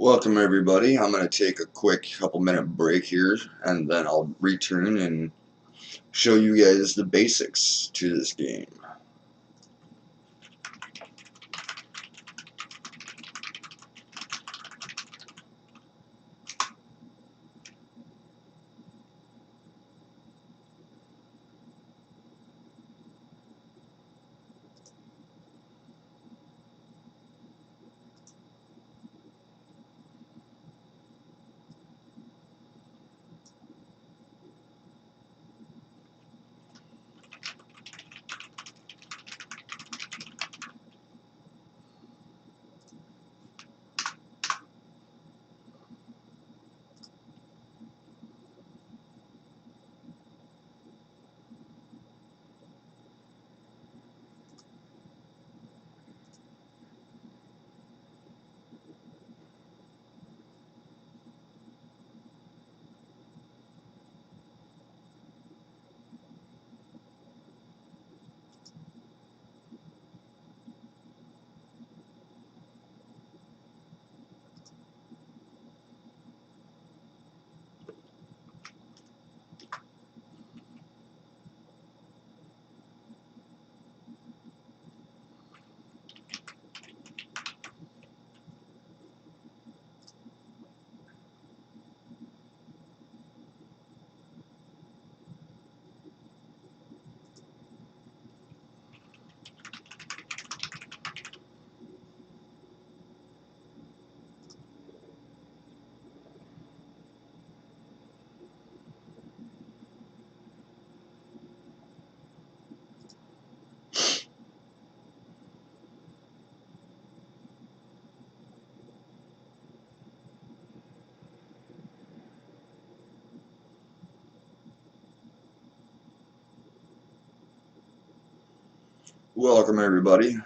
Welcome everybody. I'm going to take a quick couple minute break here and then I'll return and show you guys the basics to this game. Welcome everybody.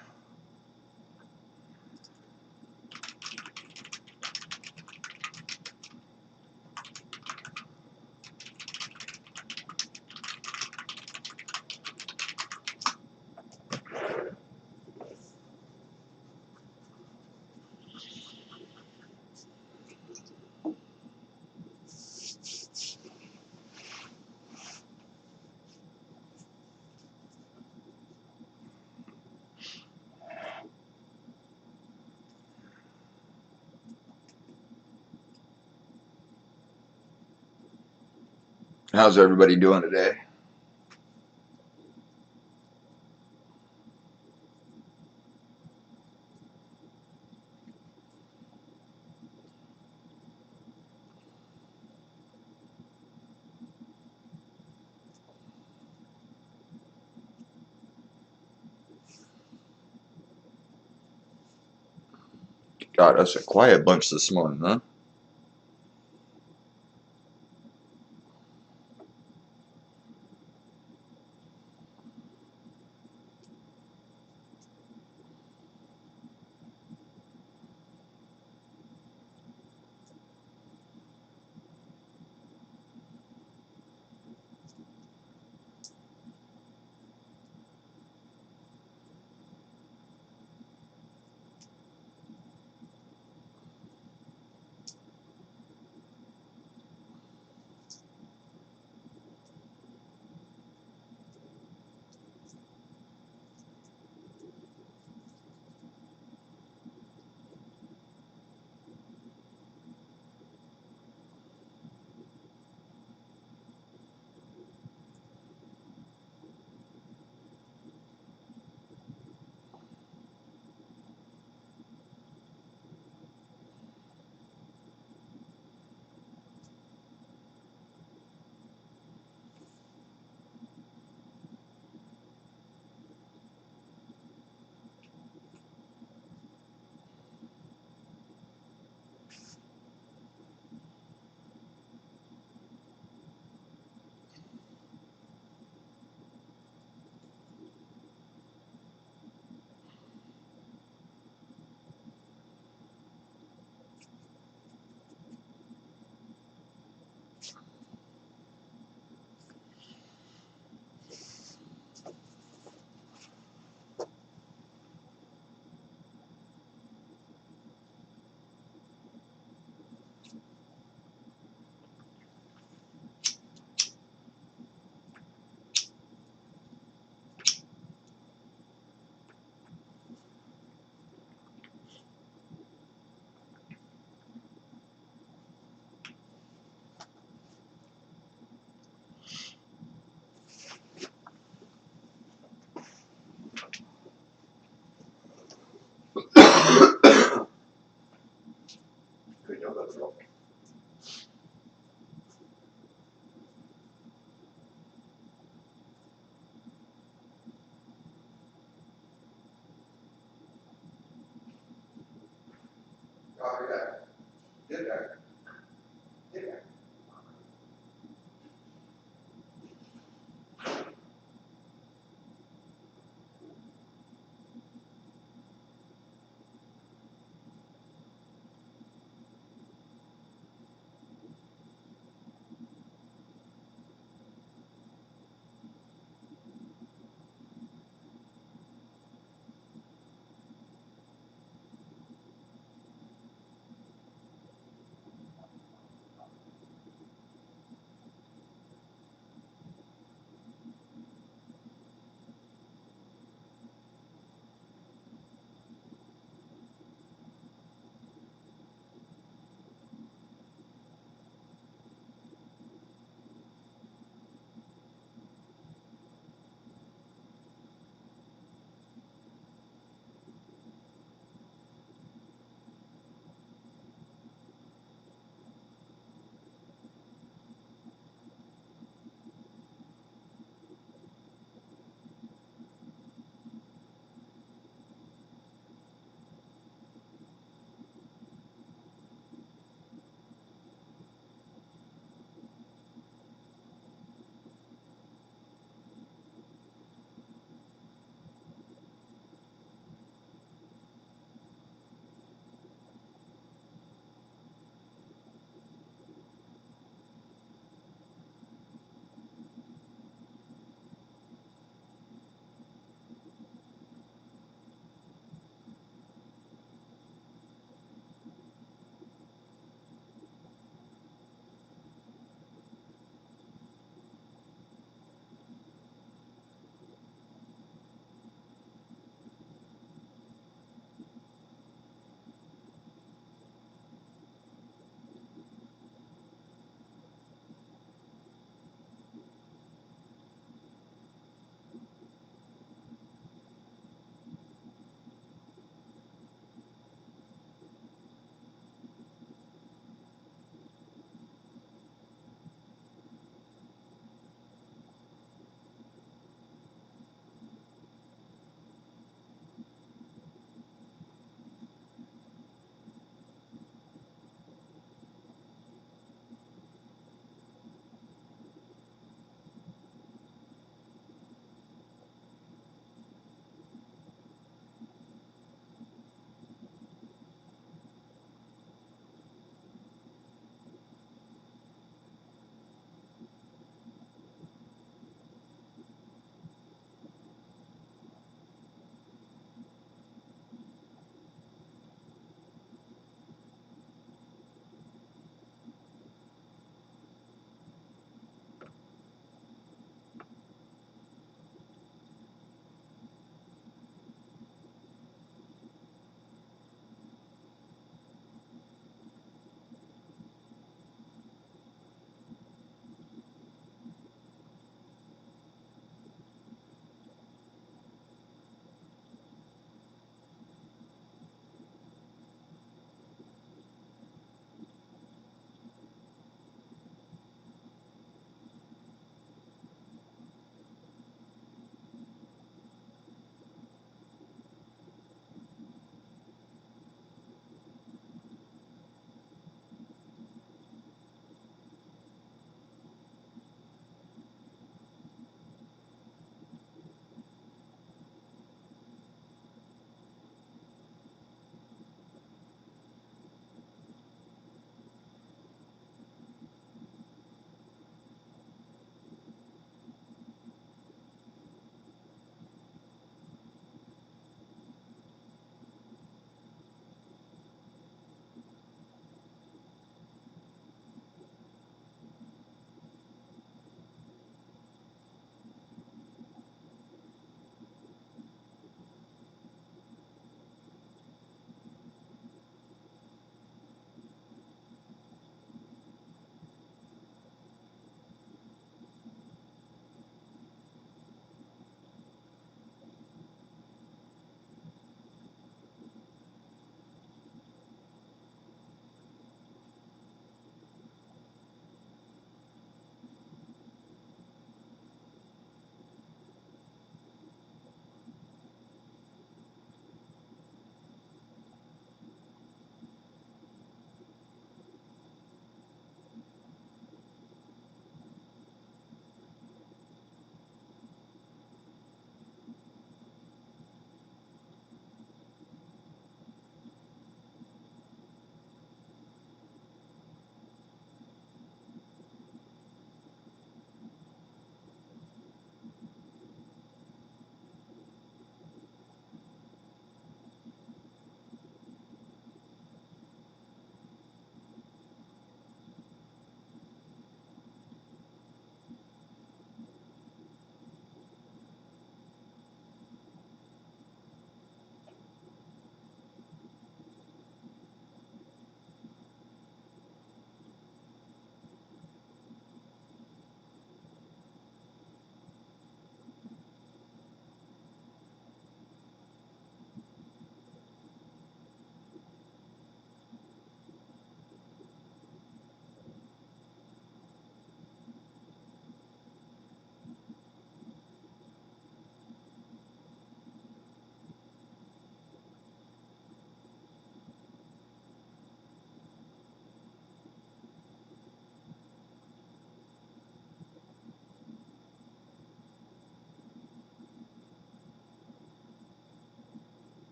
How's everybody doing today? God, that's a quiet bunch this morning, huh?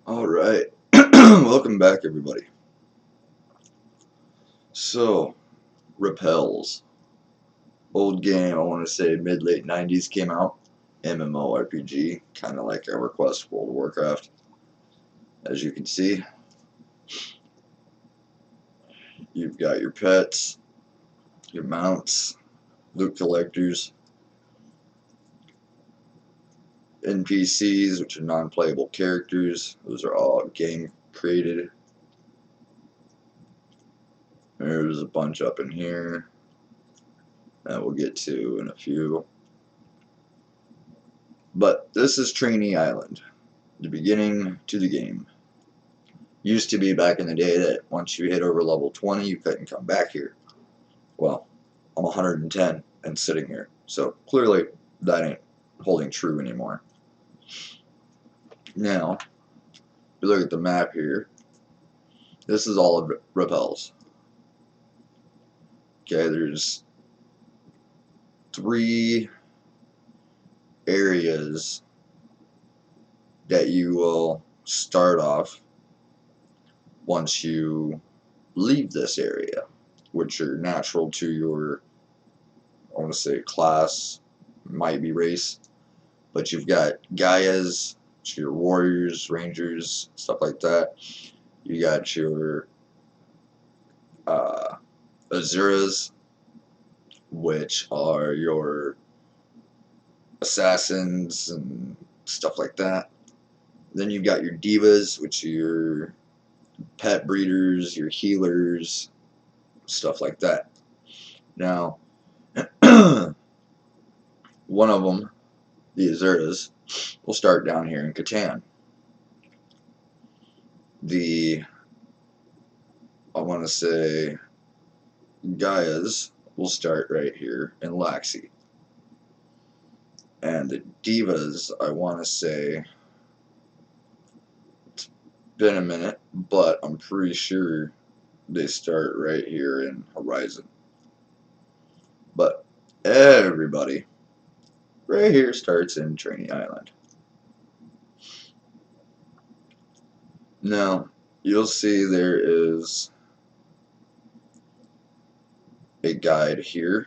Alright, welcome back everybody. So, Repels. Old game, I want to say mid-late 90s came out. MMORPG, kind of like EverQuest World of Warcraft. As you can see, you've got your pets, your mounts, loot collectors, NPCs, which are non-playable characters. Those are all game created. There's a bunch up in here that we'll get to in a few. But this is Trainee Island, the beginning to the game. Used to be back in the day that once you hit over level 20, you couldn't come back here. Well, I'm 110 and sitting here, so clearly that ain't holding true anymore. Now, if you look at the map here, this is all of Repels. Okay, there's 3 areas that you will start off once you leave this area, which are natural to your, I want to say class, might be race, but you've got Gaias, your warriors, rangers, stuff like that. You got your Azuras, which are your assassins and stuff like that. Then you've got your divas, which are your pet breeders, your healers, stuff like that. Now, one of them, the Azuras, will start down here in Catan. I want to say, Gaias will start right here in Laxi. And the divas, I want to say, been a minute, but I'm pretty sure they start right here in Horizon. But everybody right here starts in Trainee Island. Now, you'll see there is a guide here,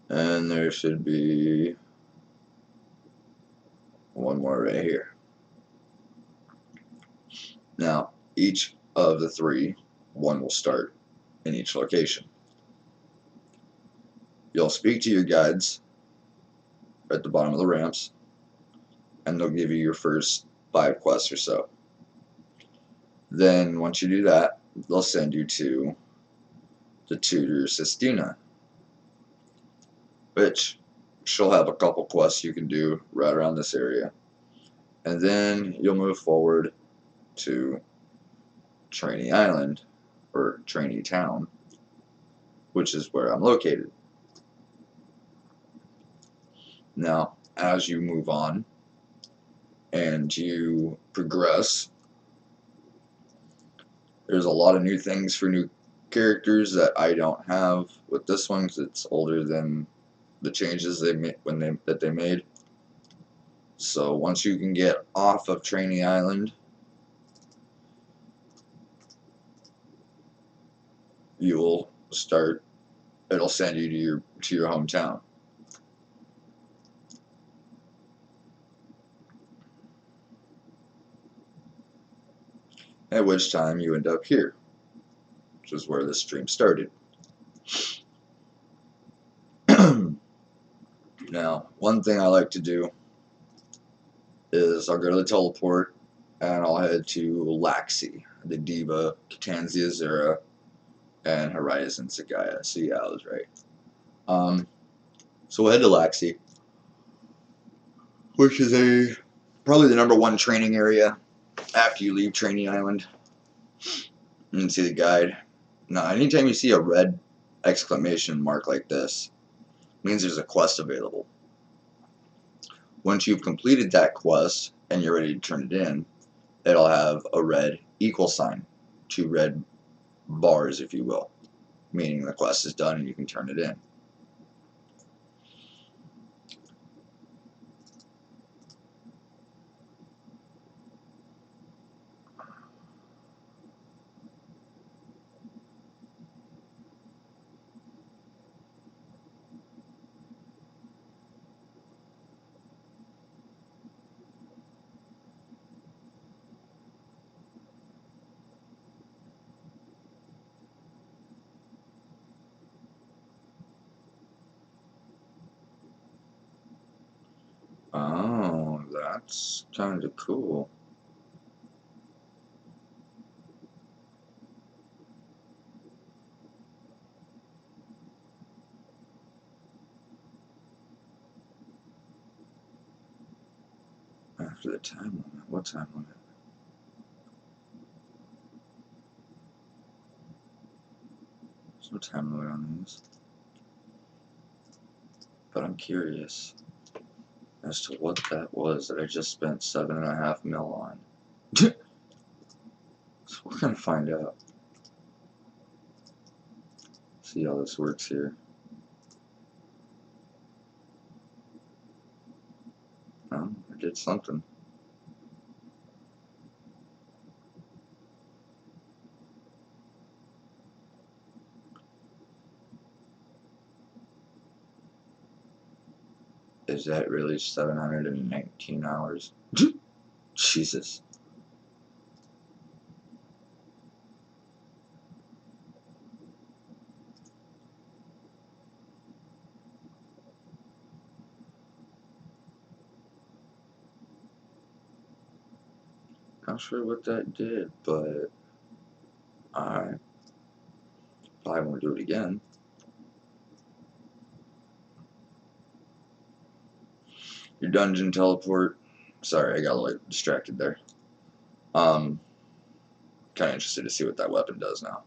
and there should be one more right here. Now, each of the three, one will start in each location. You'll speak to your guides at the bottom of the ramps, and they'll give you your first 5 quests or so. Then, once you do that, they'll send you to the tutor Sistina, which she'll have a couple quests you can do right around this area. And then you'll move forward to Trainee Island, or Trainee Town, which is where I'm located. Now, as you move on and you progress, there's a lot of new things for new characters that I don't have with this one because it's older than the changes they made that they made. So once you can get off of Trainee Island, you'll start. It'll send you to your hometown. At which time you end up here, which is where the stream started. Now, one thing I like to do is I'll go to the teleport and I'll head to Laxi, the Diva, Catanzia Zera, and Horizon Sagaya. So yeah, I was right. So we'll head to Laxi, which is probably the #1 training area after you leave Trainee Island. You can see the guide. Now, anytime you see a red exclamation mark like this, it means there's a quest available. Once you've completed that quest and you're ready to turn it in, it'll have a red equal sign, 2 red bars, if you will, meaning the quest is done and you can turn it in. Oh, that's kind of cool. After the time limit. What time limit? There's no time limit on these. But I'm curious as to what that was that I just spent 7.5 mil on. So we're gonna find out. See how this works here. Oh, I did something. Is that really 719 hours? Jesus. Not sure what that did, but I probably won't do it again. Your dungeon teleport. Sorry, I got a little distracted there. Kind of interested to see what that weapon does now.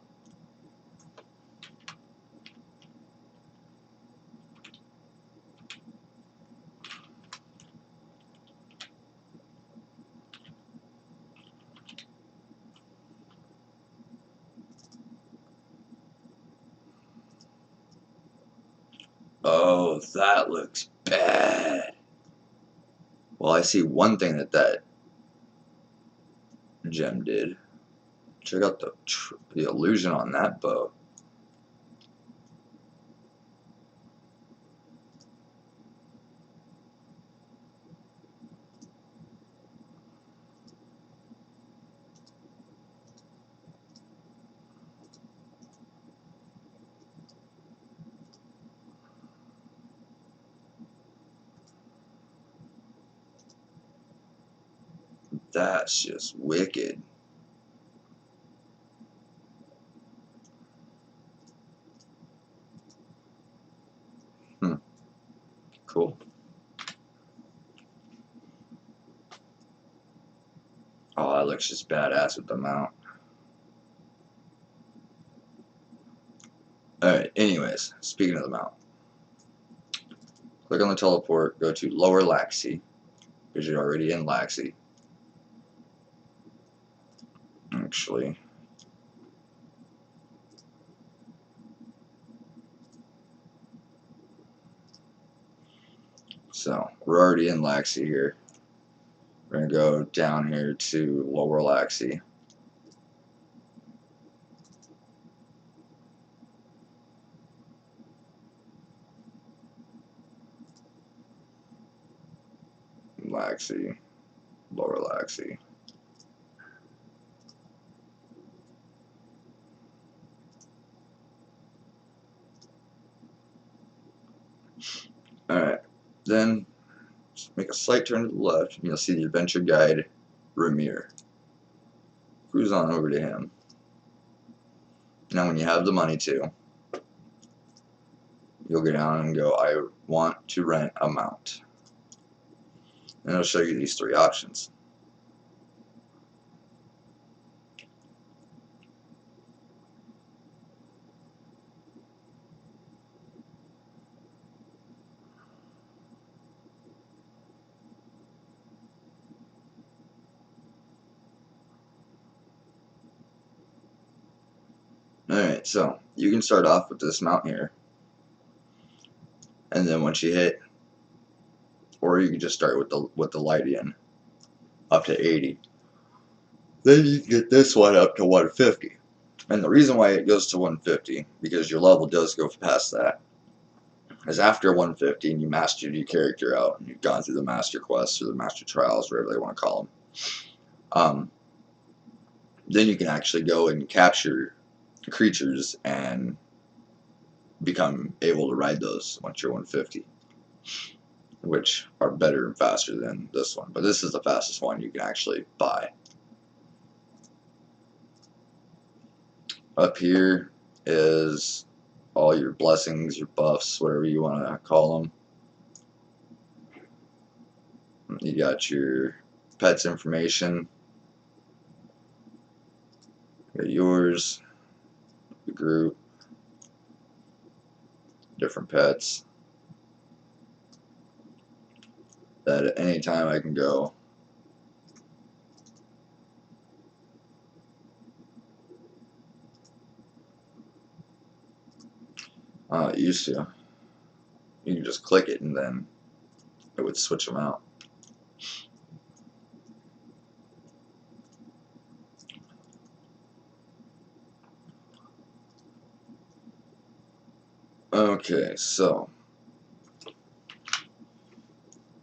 Oh, that looks bad. Well, I see one thing that gem did. Check out the illusion on that bow. That's just wicked. Cool. Oh, that looks just badass with the mount. Alright, anyways, speaking of the mount. Click on the teleport, go to Lower Laxey, because you're already in Laxey. Actually. So, we're already in Laxey here. We're going to go down here to Lower Laxey. Laxey. Lower Laxey. Alright, then make a slight turn to the left, and you'll see the adventure guide, Ramir. Cruise on over to him. Now, when you have the money to, you'll go down and go, I want to rent a mount. And it'll show you these three options. Alright, so you can start off with this mount here. And then once you hit, or you can just start with the Lydian up to 80. Then you can get this one up to 150. And the reason why it goes to 150, because your level does go past that, is after 150 and you mastered your character out and you've gone through the master quests or the master trials, whatever they want to call them, then you can actually go and capture creatures and become able to ride those once you're 150, which are better and faster than this one. But this is the fastest one you can actually buy. Up here is all your blessings, your buffs, whatever you want to call them. You got your pets information, you got yours, the group, different pets. That at any time I can go it used to. You can just click it and then it would switch them out. Okay, so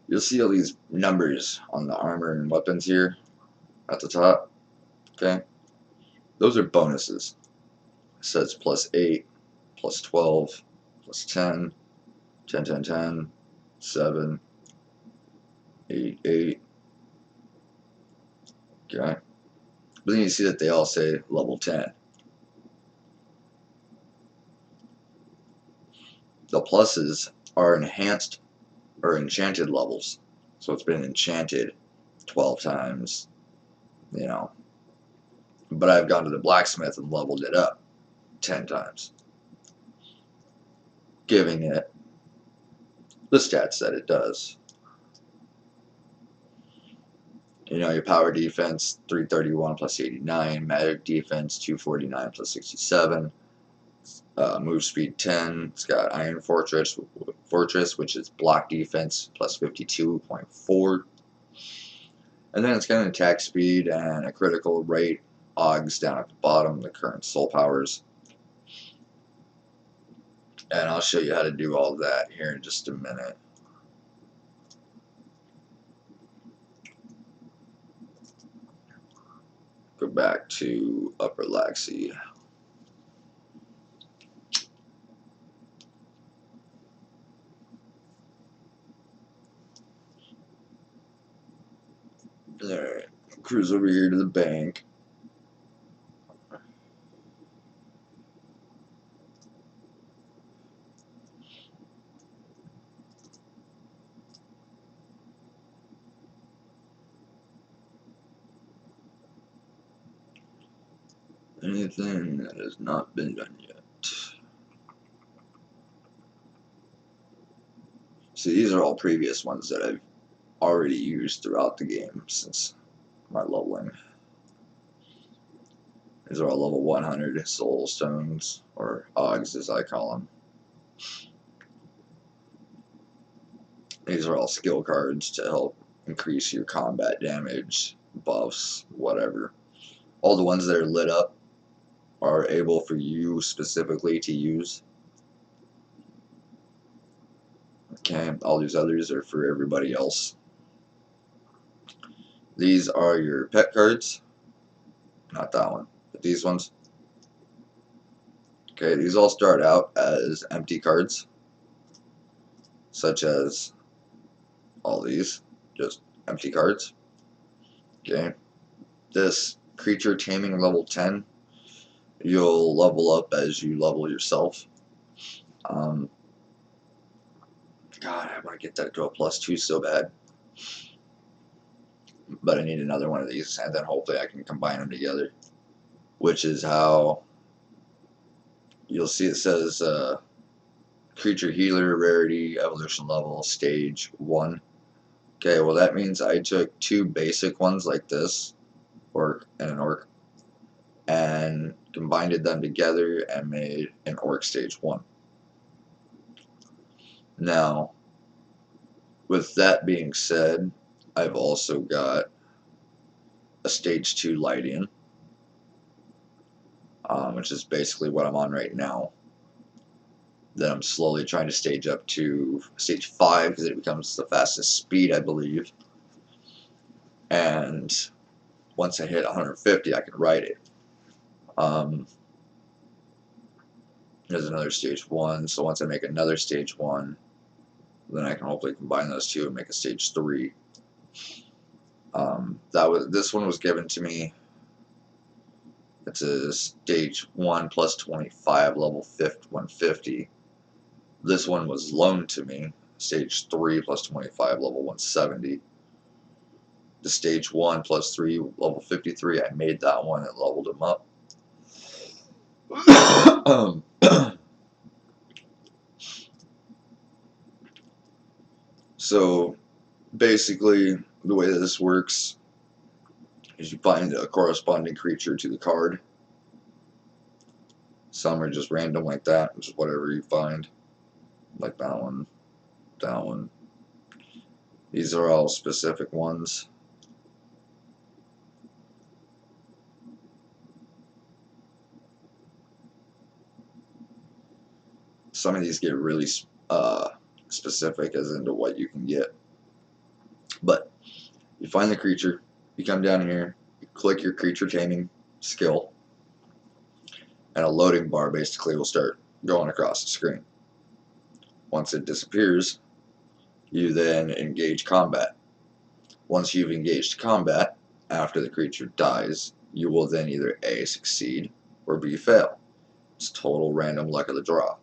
you'll see all these numbers on the armor and weapons here at the top. Okay, those are bonuses. It says +8, +12, +10, 10, 10, 10, 7, 8, 8. Okay, but then you see that they all say level 10. The pluses are enhanced or enchanted levels. So it's been enchanted 12 times, you know. But I've gone to the blacksmith and leveled it up 10 times, giving it the stats that it does. You know, your power defense 331 +89, magic defense 249 +67, Move speed 10. It's got Iron Fortress, which is block defense plus 52.4. And then it's got an attack speed and a critical rate. Oggs down at the bottom, the current soul powers. And I'll show you how to do all that here in just a minute. Go back to Upper Laxey. Alright, cruise over here to the bank. Anything that has not been done yet. See, these are all previous ones that I've already used throughout the game since my leveling. These are all level 100 soul stones, or Oggs as I call them. These are all skill cards to help increase your combat damage, buffs, whatever. All the ones that are lit up are able for you specifically to use. Okay, all these others are for everybody else. These are your pet cards. Not that one, but these ones. Okay, these all start out as empty cards, such as all these, just empty cards. Okay, this creature taming level 10, you'll level up as you level yourself. God, I want to get that to a +2 so bad. But I need another one of these, and then hopefully I can combine them together. Which is how you'll see it says creature healer, rarity, evolution level, stage 1. Okay, well that means I took 2 basic ones like this, orc and an orc, and combined them together and made an orc stage 1. Now, with that being said, I've also got a stage 2 Lydian, which is basically what I'm on right now. Then I'm slowly trying to stage up to stage 5 because it becomes the fastest speed, I believe. And once I hit 150, I can ride it. There's another stage 1, so once I make another stage 1, then I can hopefully combine those two and make a stage 3. This one was given to me. It's a stage 1 plus 25, level 150. This one was loaned to me, stage 3 plus 25, level 170. The stage 1 plus 3, level 53, I made that one and leveled him up. So basically, the way that this works is you find a corresponding creature to the card. Some are just random like that, just whatever you find. Like that one, that one. These are all specific ones. Some of these get really specific as into what you can get. But you find the creature, you come down here, you click your creature taming skill, and a loading bar basically will start going across the screen. Once it disappears, you then engage combat. Once you've engaged combat, after the creature dies, you will then either A, succeed, or B, fail. It's total random luck of the draw.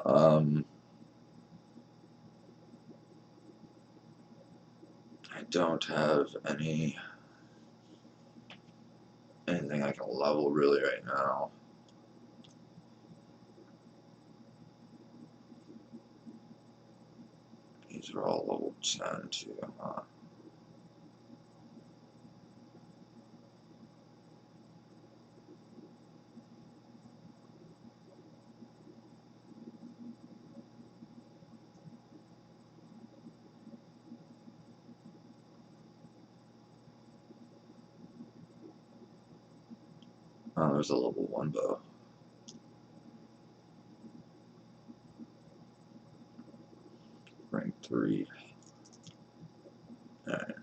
I don't have anything I can level really right now. These are all level 10 too, huh? Oh, there's a level 1 bow. Rank 3. Alright.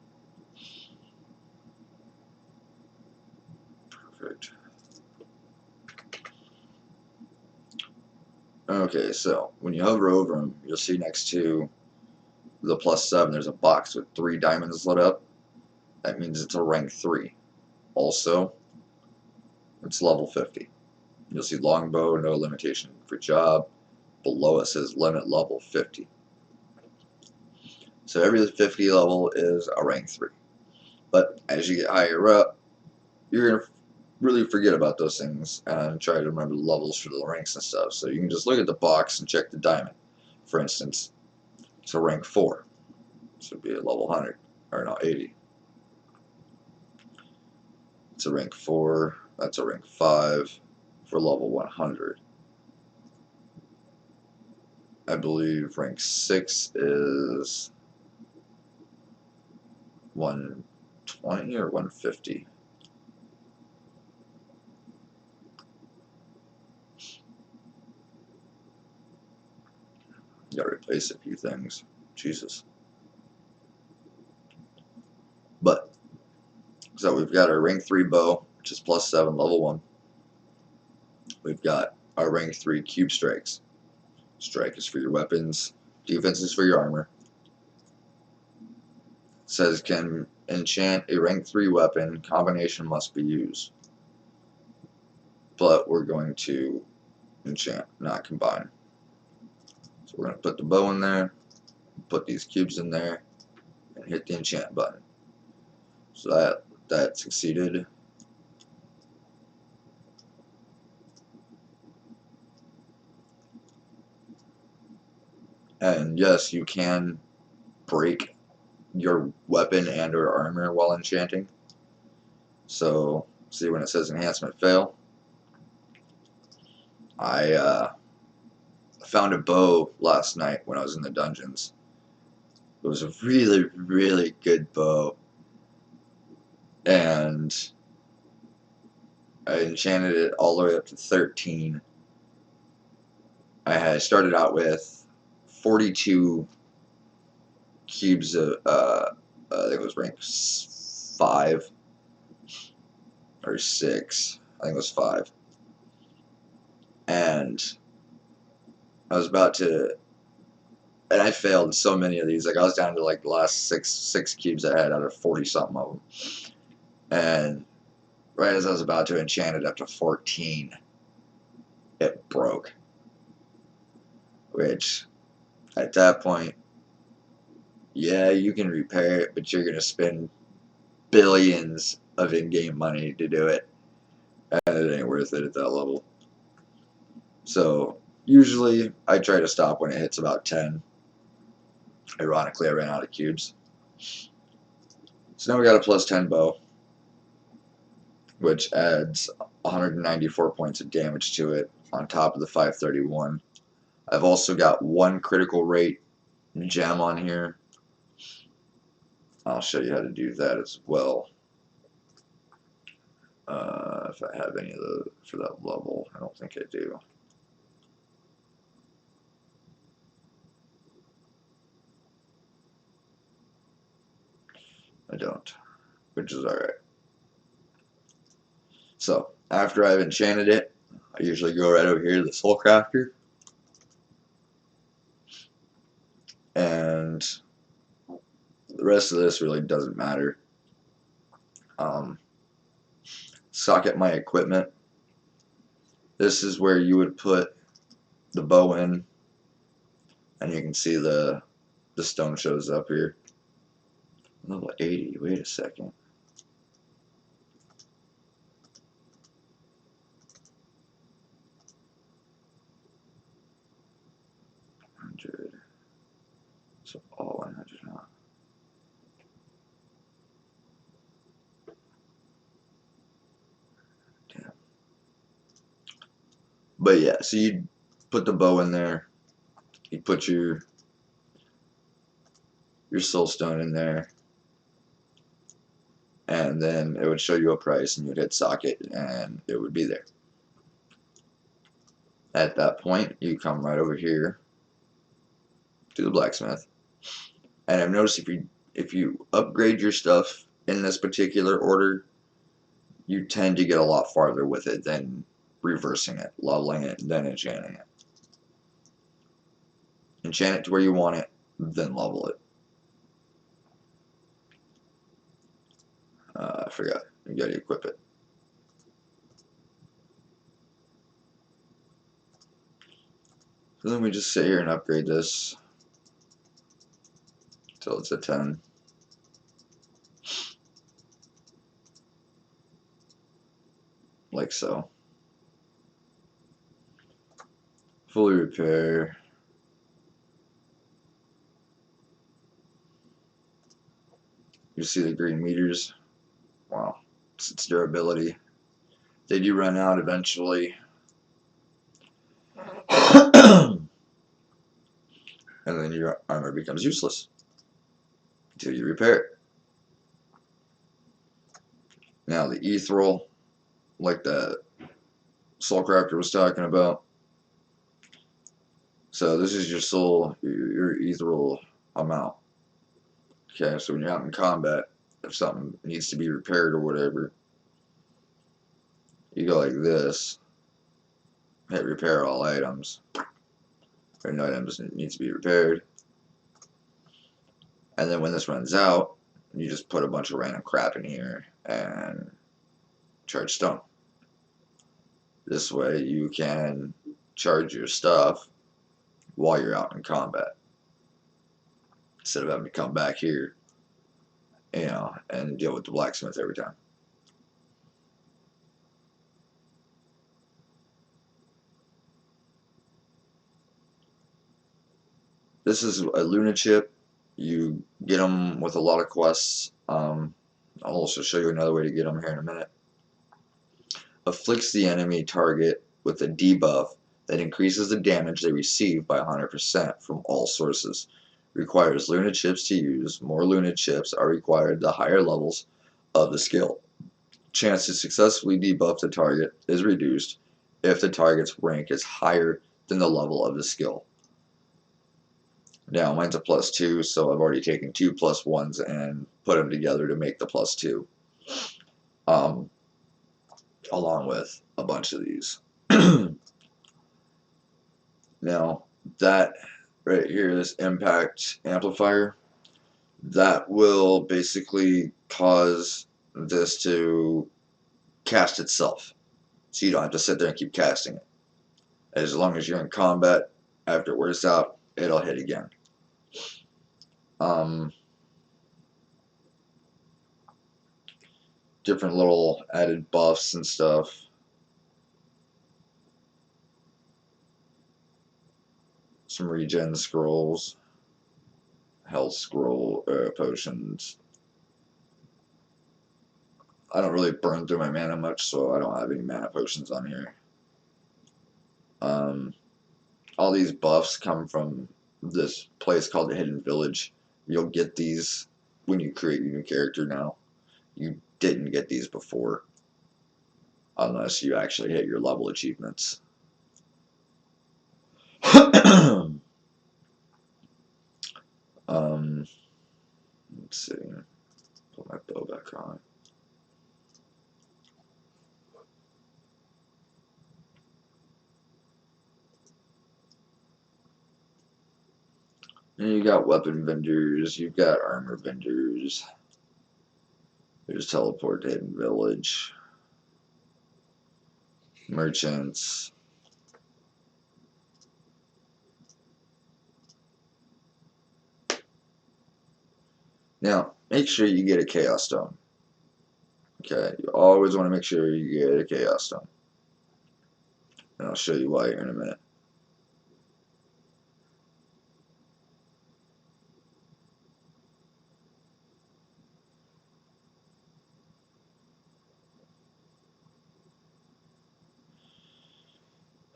Perfect. Okay, so when you hover over them, you'll see next to the +7 there's a box with 3 diamonds lit up. That means it's a rank 3. Also, it's level 50. You'll see longbow, no limitation for job. Below it says limit level 50. So every 50 level is a rank 3. But as you get higher up, you're going to really forget about those things and try to remember the levels for the ranks and stuff. So you can just look at the box and check the diamond. For instance, it's a rank 4. This would be a level 100, or no, 80. It's a rank 4. That's a rank 5 for level 100. I believe rank 6 is 120 or 150. Gotta replace a few things. Jesus. But, so we've got our rank 3 bow, which is +7, level 1. We've got our rank 3 cube strikes. Strike is for your weapons, defense is for your armor. It says can enchant a rank 3 weapon, combination must be used. But we're going to enchant, not combine. So we're going to put the bow in there, put these cubes in there, and hit the enchant button. So that succeeded. And yes, you can break your weapon and or armor while enchanting. So see when it says enhancement fail, I found a bow last night when I was in the dungeons. It was a really, really good bow, and I enchanted it all the way up to 13. I had started out with 42 cubes of, I think it was rank 5 or 6. I think it was 5. And I was about to, and I failed so many of these. Like I was down to like the last six cubes I had out of 40 something of them. And right as I was about to enchant it up to 14, it broke. Which, at that point, yeah, you can repair it, but you're gonna spend billions of in-game money to do it, and it ain't worth it at that level. So usually I try to stop when it hits about 10. Ironically, I ran out of cubes. So now we got a +10 bow, which adds 194 points of damage to it on top of the 531. I've also got 1 critical rate gem on here. I'll show you how to do that as well. If I have any of those for that level, I don't think I do. I don't, which is alright. So, after I've enchanted it, I usually go right over here to the Soul Crafter, and the rest of this really doesn't matter. Socket my equipment. This is where you would put the bow in, and you can see the stone shows up here. Level 80, wait a second. So all 100, huh? Damn. But yeah, so you put the bow in there. You put your soul stone in there. and then it would show you a price, and you'd hit socket, and it would be there. At that point, you come right over here to the blacksmith, and I've noticed if you upgrade your stuff in this particular order, you tend to get a lot farther with it than reversing it, leveling it, and then enchanting it. Enchant it to where you want it, then level it. I forgot. You gotta equip it. So then we just sit here and upgrade this until it's a 10. Like so. Fully repair. You see the green meters? Wow. It's durability. They do run out eventually. And then your armor becomes useless until you repair it. Now the ethereal, like the Soulcrafter was talking about. So this is your soul, your ethereal amount. Okay, so when you're out in combat, if something needs to be repaired or whatever, you go like this, hit repair all items. Or no items needs to be repaired. And then when this runs out, you just put a bunch of random crap in here and charge stone. This way you can charge your stuff while you're out in combat, instead of having to come back here, you know, and deal with the blacksmith every time. This is a Luna chip. You get them with a lot of quests. I'll also show you another way to get them here in a minute. Afflicts the enemy target with a debuff that increases the damage they receive by 100% from all sources. Requires Luna chips to use. More Luna chips are required the higher levels of the skill. Chance to successfully debuff the target is reduced if the target's rank is higher than the level of the skill. Now mine's a +2, so I've already taken 2 +1s and put them together to make the +2. Along with a bunch of these. Now that right here, this impact amplifier, that will basically cause this to cast itself, so you don't have to sit there and keep casting it. As long as you're in combat, after it wears out, it'll hit again. Different little added buffs and stuff. Some regen scrolls, health scroll potions. I don't really burn through my mana much, so I don't have any mana potions on here. All these buffs come from this place called the Hidden Village. You'll get these when you create your new character now. You didn't get these before, unless you actually hit your level achievements. Let's see. Put my bow back on. And you got weapon vendors, you've got armor vendors. There's teleport to Hidden Village. Merchants. Now, make sure you get a Chaos Stone. Okay, you always want to make sure you get a Chaos Stone. And I'll show you why here in a minute.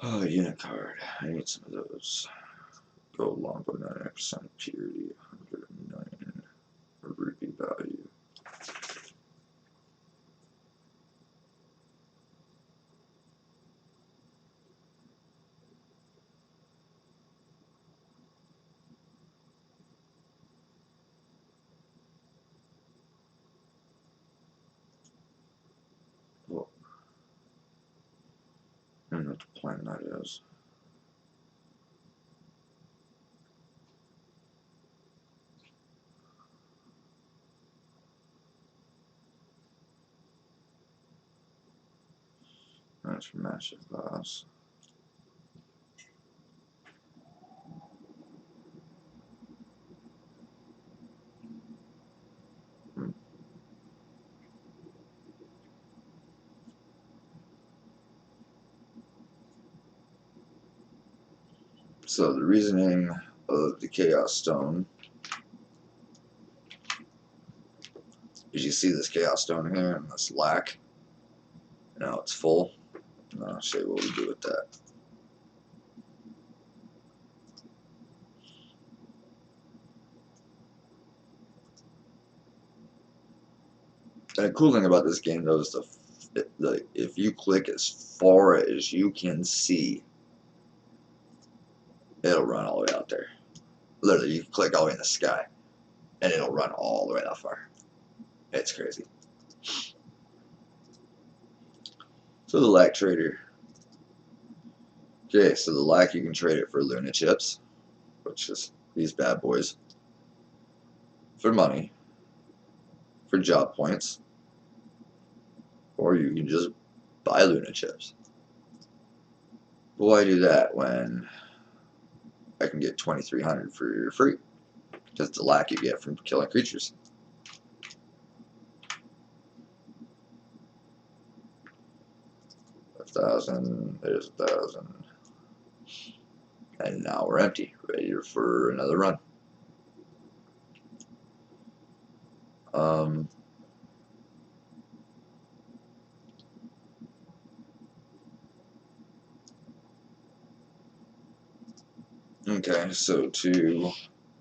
Oh, unit card. I need some of those. Gold longbow, 99% purity, 109 rupee value. the plan that is. That's massive boss. So the reasoning of the Chaos Stone is you see this Chaos Stone here and this lack. Now it's full. And I'll show you what we do with that. And the cool thing about this game though is if you click as far as you can see, it'll run all the way out there. Literally, you can click all the way in the sky, and it'll run all the way that far. It's crazy. So the lack trader. Okay, so the lack, you can trade it for Luna chips, which is these bad boys, for money, for job points, or you can just buy Luna chips. But why do that when I can get 2,300 for free? Because it's the lack you get from killing creatures. There's 1,000. And now we're empty, ready for another run. Okay, so to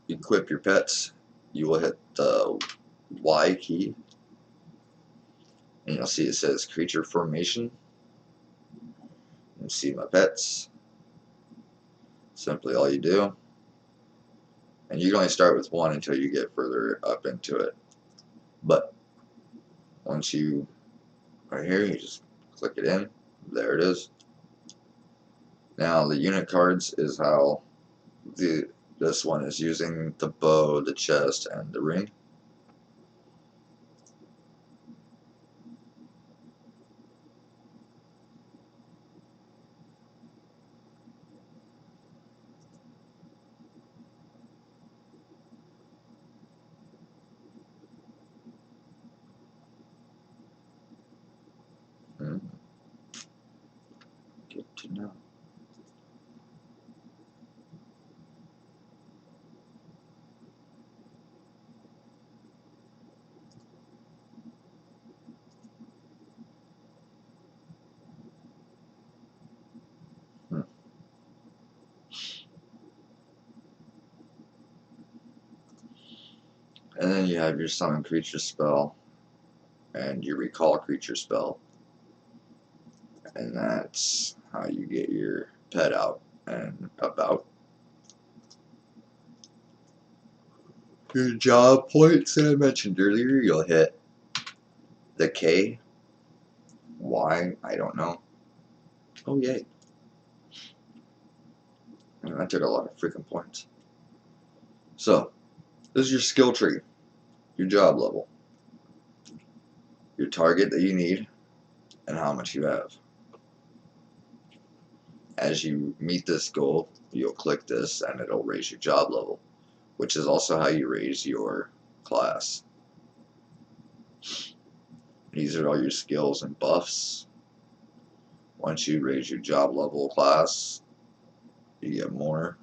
equip your pets, you will hit the Y key, and you'll see it says creature formation. You see my pets. Simply all you do, and you can only start with one until you get further up into it. But once you are here, you just click it in. There it is. Now the unit cards is how this one is using the bow, the chest, and the ring. Good to know. And then you have your summon creature spell and your recall creature spell, and that's how you get your pet out and about. Your job points that I mentioned earlier, you'll hit the K. Why? I don't know. Oh, yay. I took a lot of freaking points. So, this is your skill tree, your job level, your target that you need, and how much you have. As you meet this goal, you'll click this and it'll raise your job level, which is also how you raise your class. These are all your skills and buffs. Once you raise your job level class, you get more.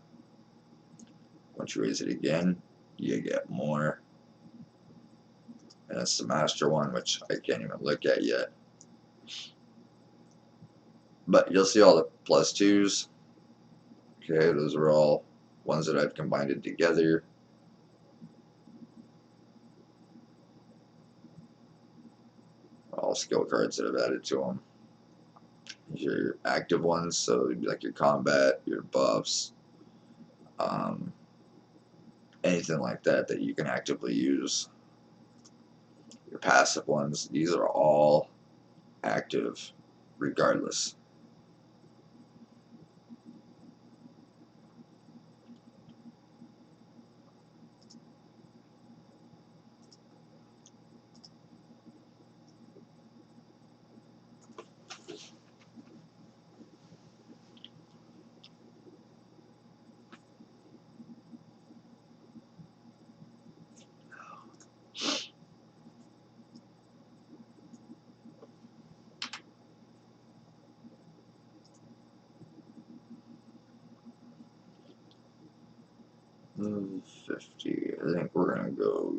Once you raise it again, you get more. And that's the master one, which I can't even look at yet. But you'll see all the plus twos. Okay, those are all ones that I've combined it together. All skill cards that I've added to them. Your active ones, so like your combat, your buffs, anything like that that you can actively use. Your passive ones, these are all active regardless. 50. I think we're gonna go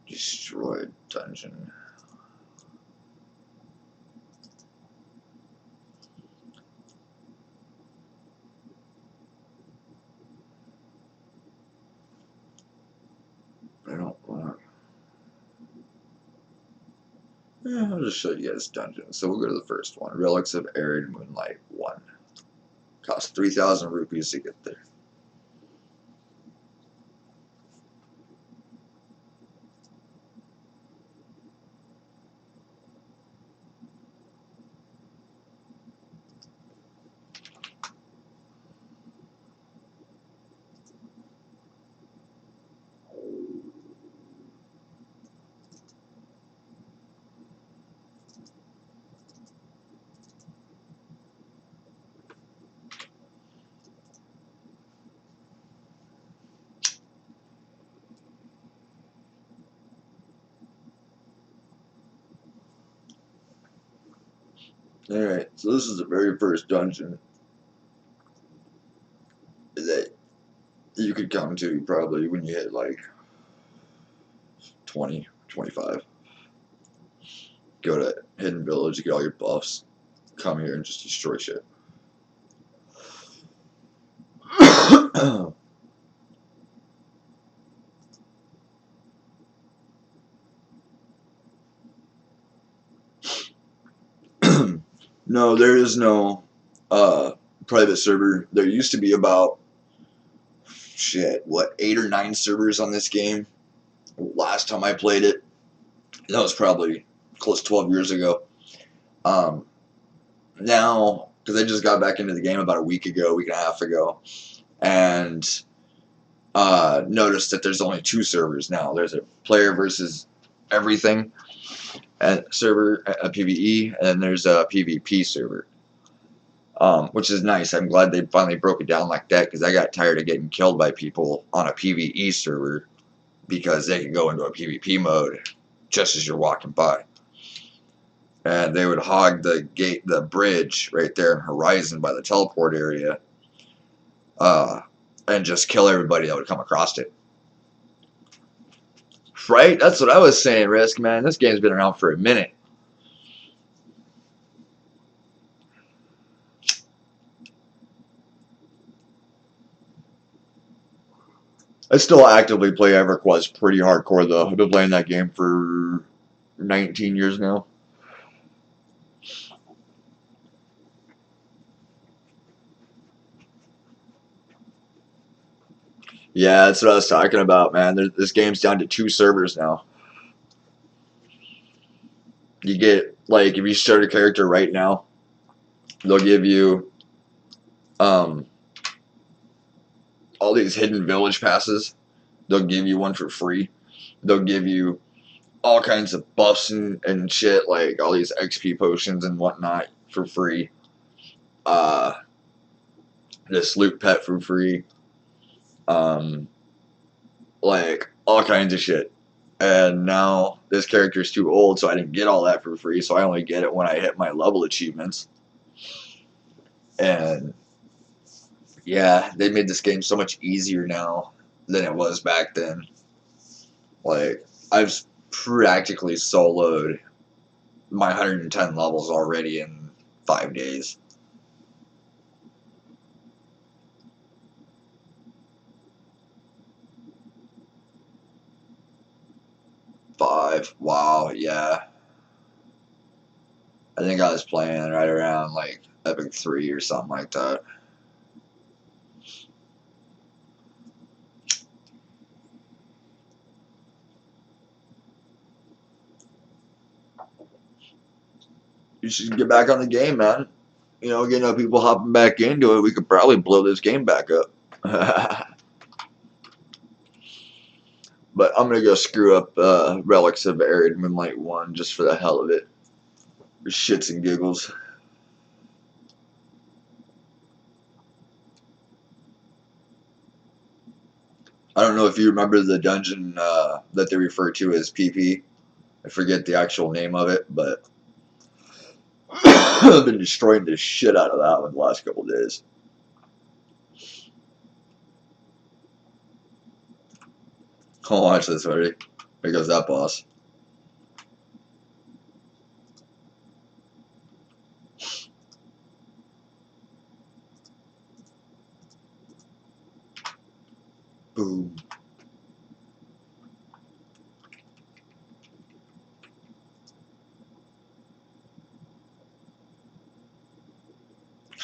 destroy dungeon. I don't want. I'll just show you guys dungeons. So we'll go to the first one. Relics of Arid Moonlight 1. Cost 3,000 rupees to get there. Alright, so this is the very first dungeon that you could come to probably when you hit like 20, 25. Go to Hidden Village, get all your buffs, come here and just destroy shit. No, there is no private server. There used to be about shit, what, 8 or 9 servers on this game. Last time I played it, that was probably close to 12 years ago. Now, because I just got back into the game about a week and a half ago, and noticed that there's only 2 servers now. There's a player versus everything server, a PvE, and then there's a PvP server. Which is nice. I'm glad they finally broke it down like that, because I got tired of getting killed by people on a PvE server because they could go into a PvP mode just as you're walking by. And they would hog the bridge right there in Horizon by the teleport area, and just kill everybody that would come across it. Right? That's what I was saying, Risk, man. This game's been around for a minute. I still actively play EverQuest pretty hardcore, though. I've been playing that game for 19 years now. Yeah, that's what I was talking about, man. This game's down to 2 servers now. You get, like, if you start a character right now, they'll give you all these hidden village passes. They'll give you one for free. They'll give you all kinds of buffs and shit, like all these XP potions and whatnot for free. This loot pet for free. Like all kinds of shit. And now this character's too old, so I didn't get all that for free, so I only get it when I hit my level achievements. And yeah, they made this game so much easier now than it was back then. Like, I've practically soloed my 110 levels already in 5 days. 5. Wow, yeah. I think I was playing right around like Epic 3 or something like that. You should get back on the game, man. You know, getting people hopping back into it, we could probably blow this game back up. But I'm gonna go screw up Relics of Arid Moonlight 1 just for the hell of it. For shits and giggles. I don't know if you remember the dungeon that they refer to as PP. I forget the actual name of it, but I've been destroying the shit out of that one the last couple days. Oh, watch this, ready? Here goes that boss. Boom.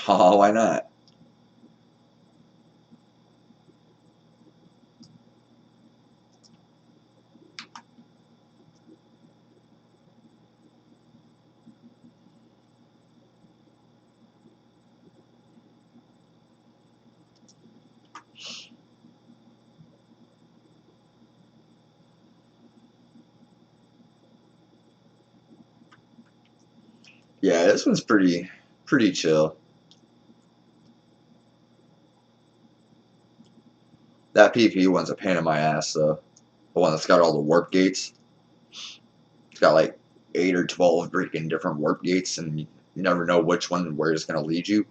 Oh, why not? Yeah, this one's pretty chill. That PP one's a pain in my ass though. The one that's got all the warp gates. It's got like 8 or 12 freaking different warp gates, and you never know which one where it's gonna lead you.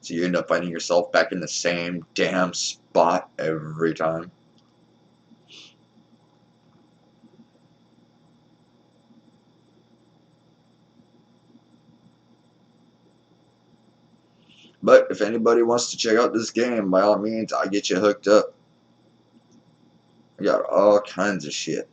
So you end up finding yourself back in the same damn spot every time. But if anybody wants to check out this game, by all means, I'll get you hooked up. I got all kinds of shit.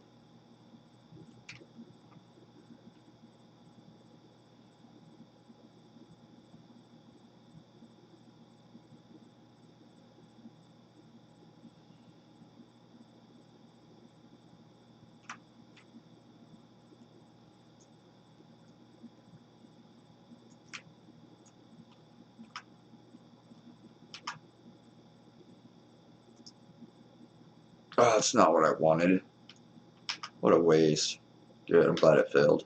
Oh, that's not what I wanted. What a waste. Good, I'm glad it failed.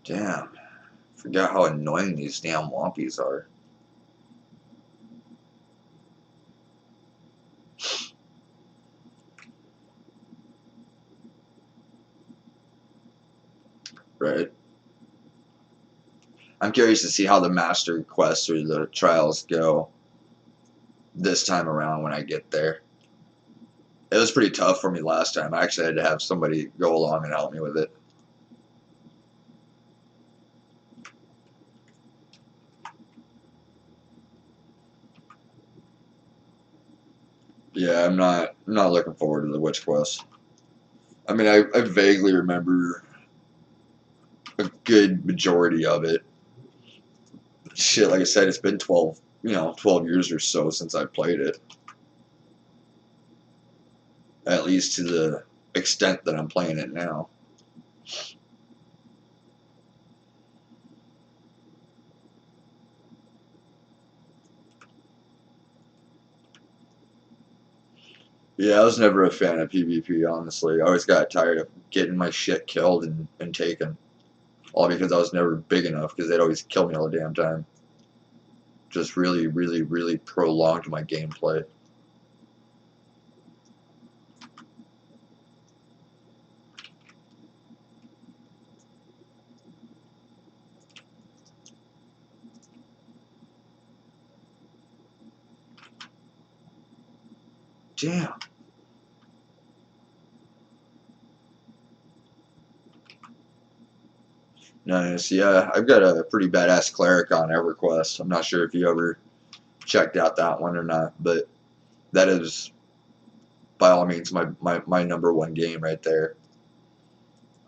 Damn. Forgot how annoying these damn wompies are. Right? I'm curious to see how the master quests or the trials go this time around when I get there. It was pretty tough for me last time. I actually had to have somebody go along and help me with it. Yeah, I'm not looking forward to the witch quest. I mean, I vaguely remember a good majority of it. Shit, like I said, it's been 12 years or so since I played it. At least to the extent that I'm playing it now. Yeah, I was never a fan of PvP, honestly. I always got tired of getting my shit killed and taken. All because I was never big enough, because they'd always kill me all the damn time. Just really, really, really prolonged my gameplay. Damn. Nice. Yeah, I've got a pretty badass cleric on EverQuest. I'm not sure if you ever checked out that one or not, but that is, by all means, my number one game right there.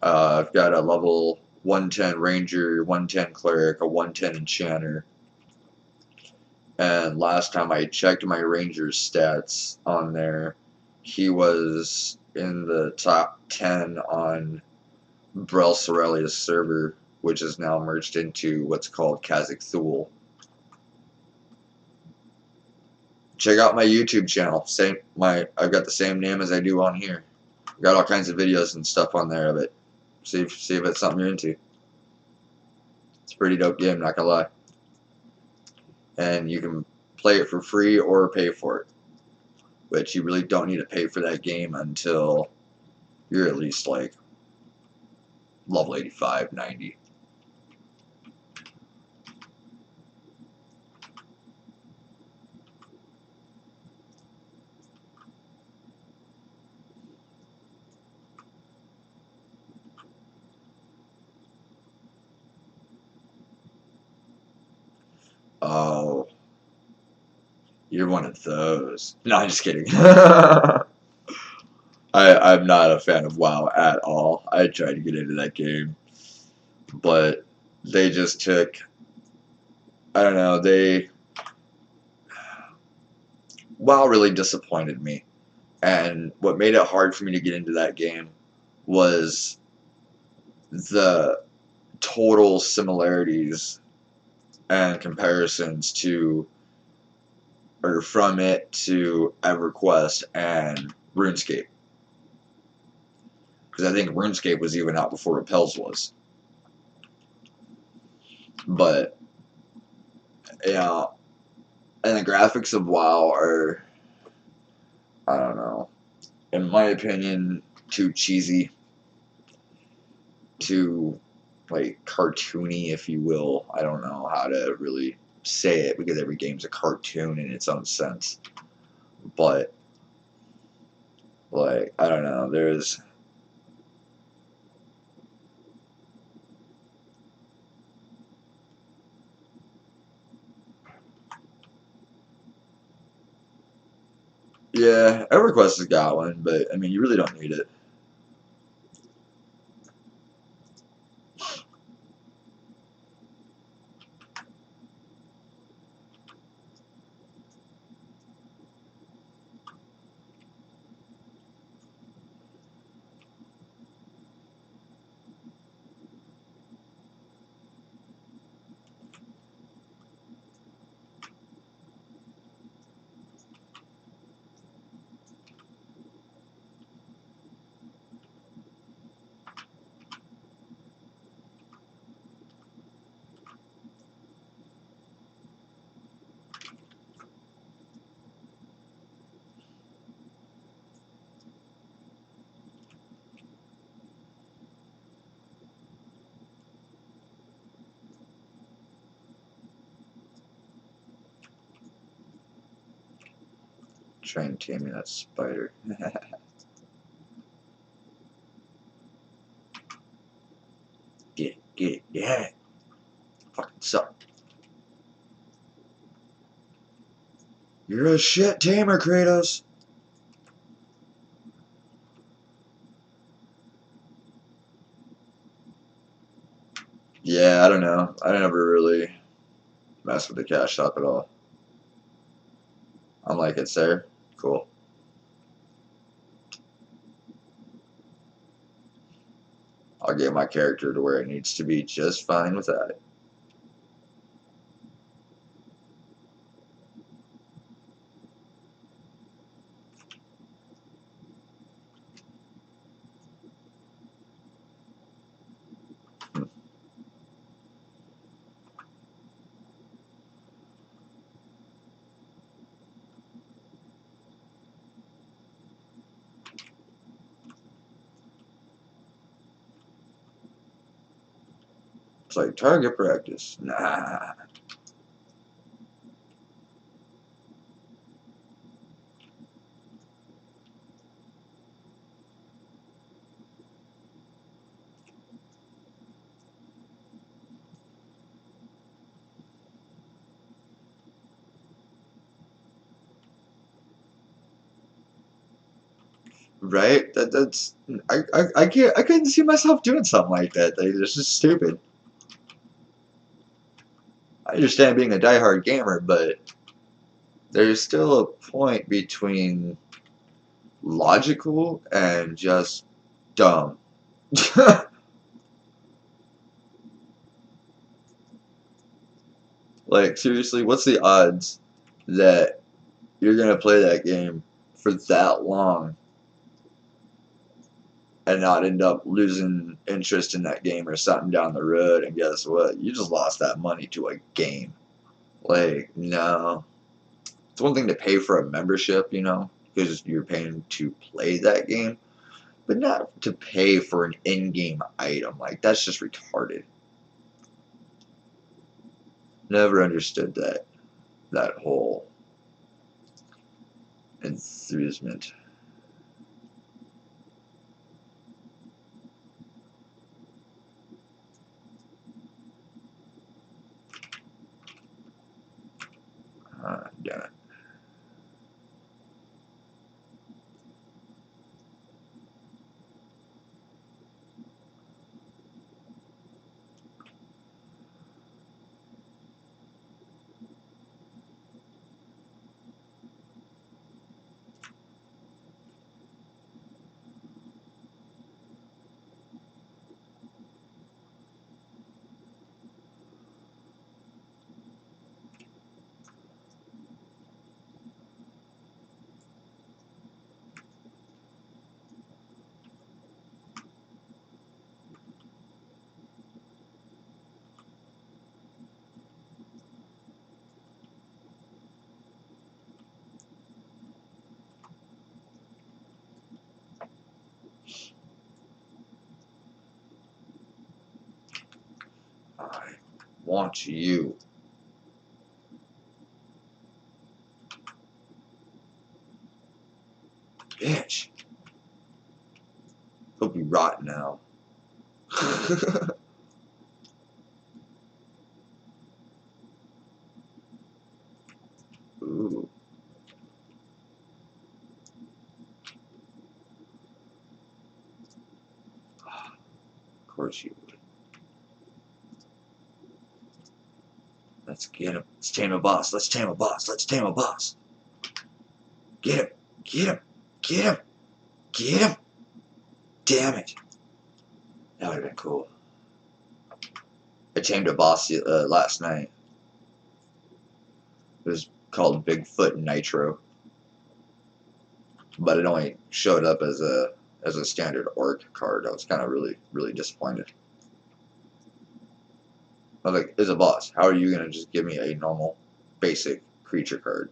I've got a level 110 Ranger, 110 Cleric, a 110 Enchanter. And last time I checked my Ranger's stats on there, he was in the top 10 on Brel Sorelia's server, which is now merged into what's called Kazakh Thule. Check out my YouTube channel. I've got the same name as I do on here. I've got all kinds of videos and stuff on there of it. See if it's something you're into. It's a pretty dope game, not gonna lie. And you can play it for free or pay for it. But you really don't need to pay for that game until you're at least like level 85, 90. Oh, you're one of those. No, I'm just kidding. I'm not a fan of WoW at all. I tried to get into that game, but they just took, I don't know, WoW really disappointed me. And what made it hard for me to get into that game was the total similarities and comparisons to, or from it to EverQuest and RuneScape. Because I think RuneScape was even out before Repels was. But, yeah, and the graphics of WoW are, I don't know, in my opinion, too cheesy, too, like, cartoony, if you will. I don't know how to really say it because every game's a cartoon in its own sense. But, like, I don't know, there's... Yeah, EverQuest has got one, but, I mean, you really don't need it. Try and tame me that spider. Get it, yeah. Fucking suck. You're a shit tamer, Kratos. Yeah, I don't know. I never really mess with the cash shop at all. I'm like, it's there. Cool. I'll get my character to where it needs to be just fine with that. It's like target practice. Nah. Right? That's I can't I couldn't see myself doing something like that. Like, it's just stupid. I understand being a diehard gamer, but there's still a point between logical and just dumb. Like, seriously, what's the odds that you're gonna play that game for that long and not end up losing interest in that game or something down the road? And guess what? You just lost that money to a game. Like, no. It's one thing to pay for a membership, you know, because you're paying to play that game. But not to pay for an in-game item. Like, that's just retarded. Never understood that whole enthusement. Damn it. I want you. Bitch. Hope you rot now. Ooh. Of course you would. Let's get him. Let's tame a boss. Let's tame a boss. Let's tame a boss. Get him. Get him. Get him. Get him. Damn it. That would have been cool. I tamed a boss last night. It was called Bigfoot Nitro. But it only showed up as a standard orc card. I was kind of really disappointed. I was like, it's a boss. How are you gonna just give me a normal, basic creature card?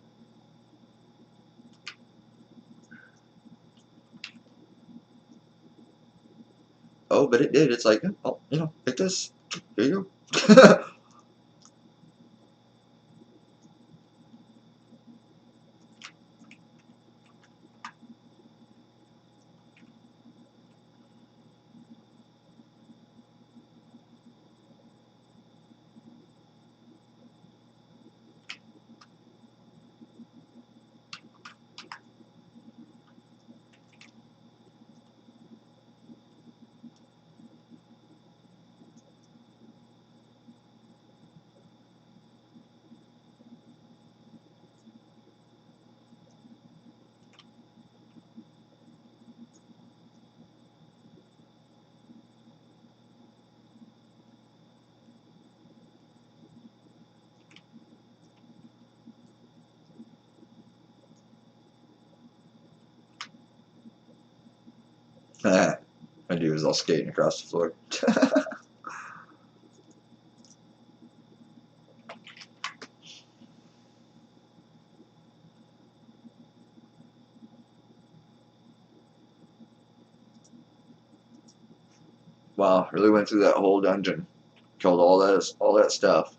Oh, but it did. It's like, oh, take this. Here you go. My dude was all skating across the floor. Wow, really went through that whole dungeon, killed all that stuff,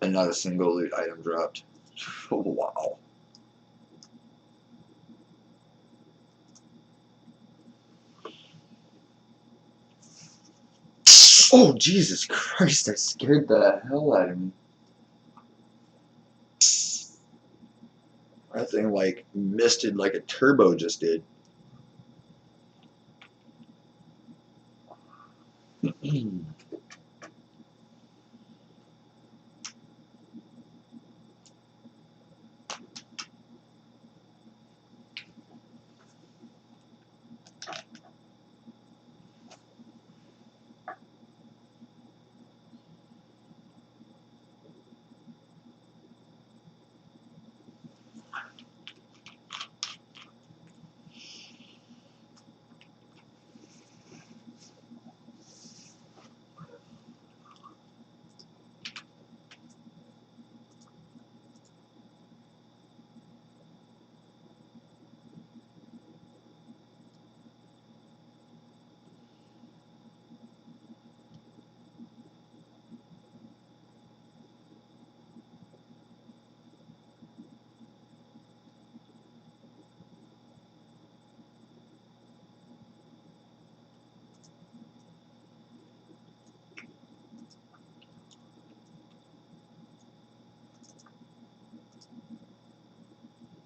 and not a single loot item dropped. Wow. Oh, Jesus Christ, that scared the hell out of me. That thing, like, misted like a turbo just did.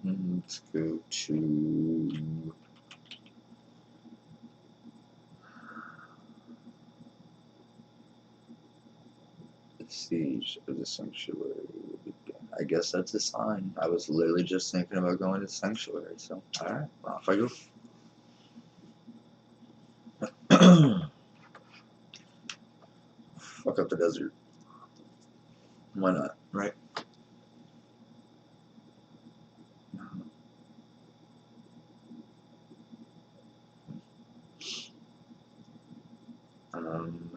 Let's go to the siege of the sanctuary. I guess that's a sign. I was literally just thinking about going to the sanctuary, so alright, off I go. Fuck up the desert. Why not, right? Um,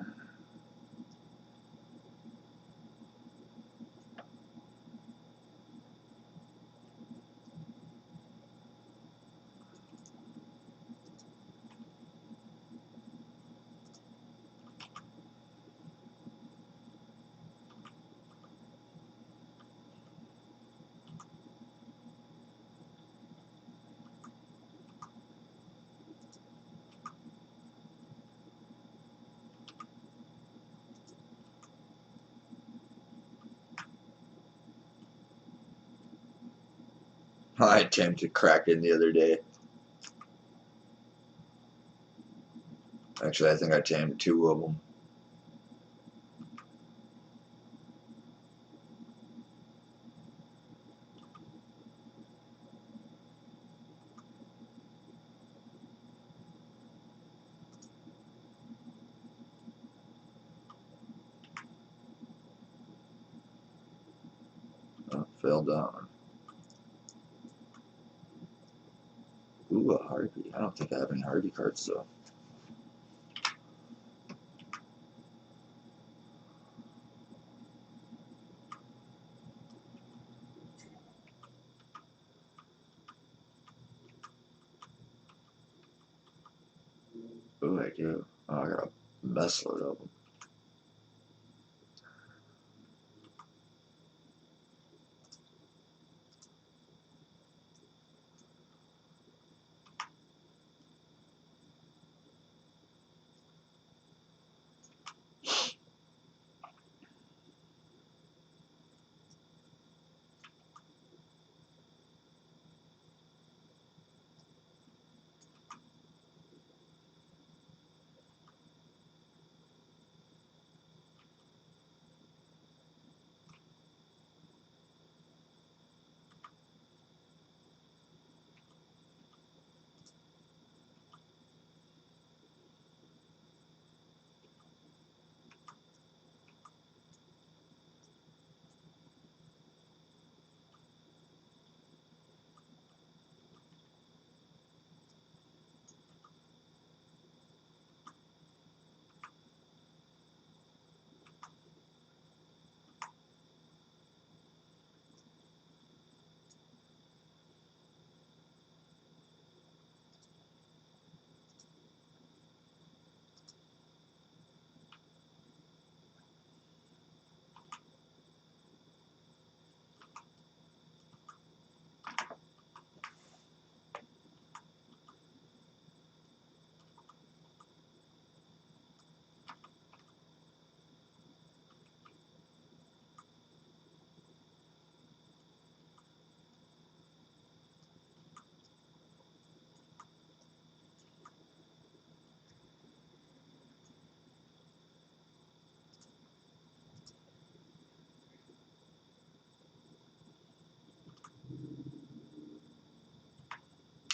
I attempted Kraken the other day. Actually, I think I tamed two of them. Oh, fell down. Ooh, a Harpy. I don't think I have any Harpy cards though. Ooh, I do. Oh, I got a mess load of them.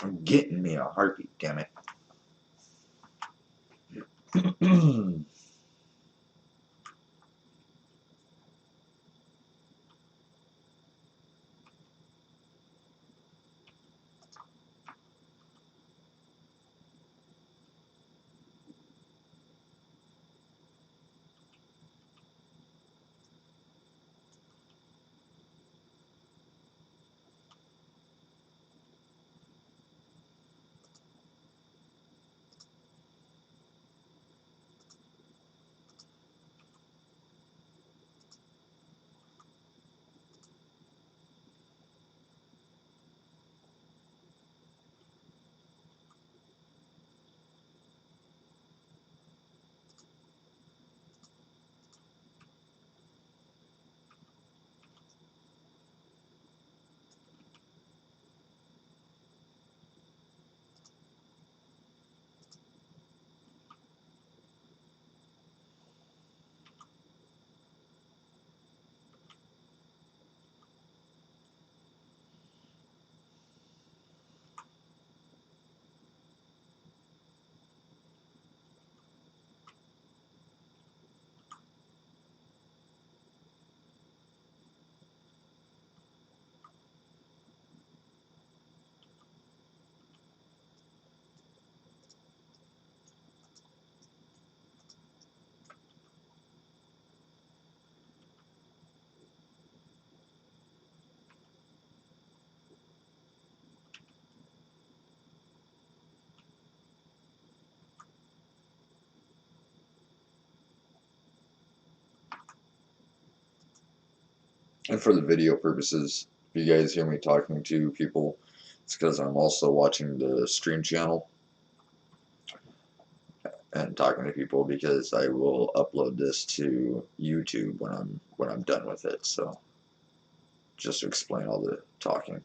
I'm getting me a Harpy, damn it. And for the video purposes, if you guys hear me talking to people, it's because I'm also watching the stream channel and talking to people, because I will upload this to YouTube when I'm done with it. So just to explain all the talking.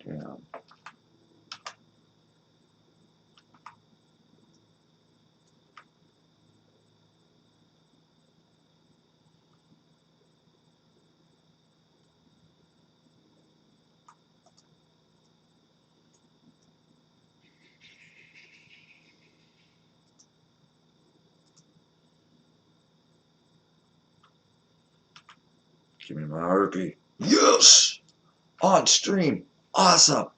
Yeah. Give me my RP. Yes! On stream. Awesome.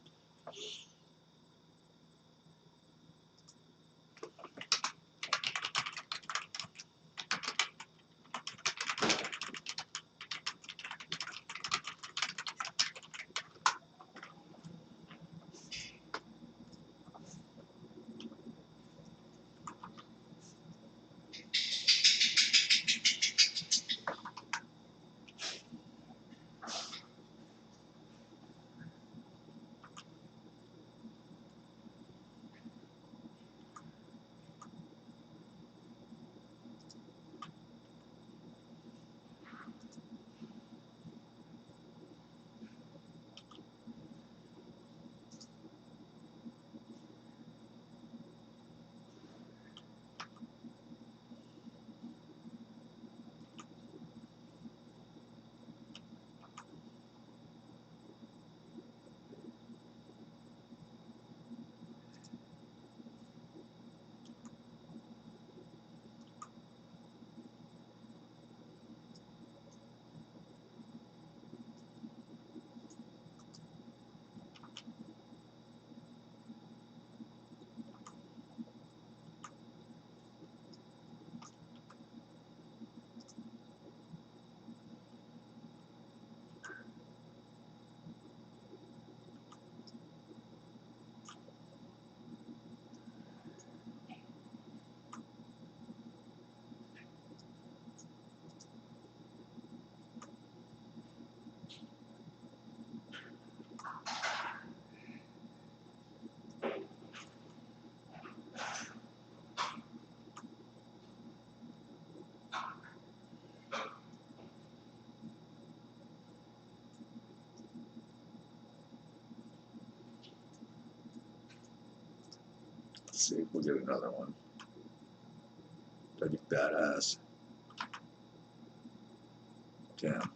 Let's see if we'll get another one. That'd be badass. Damn.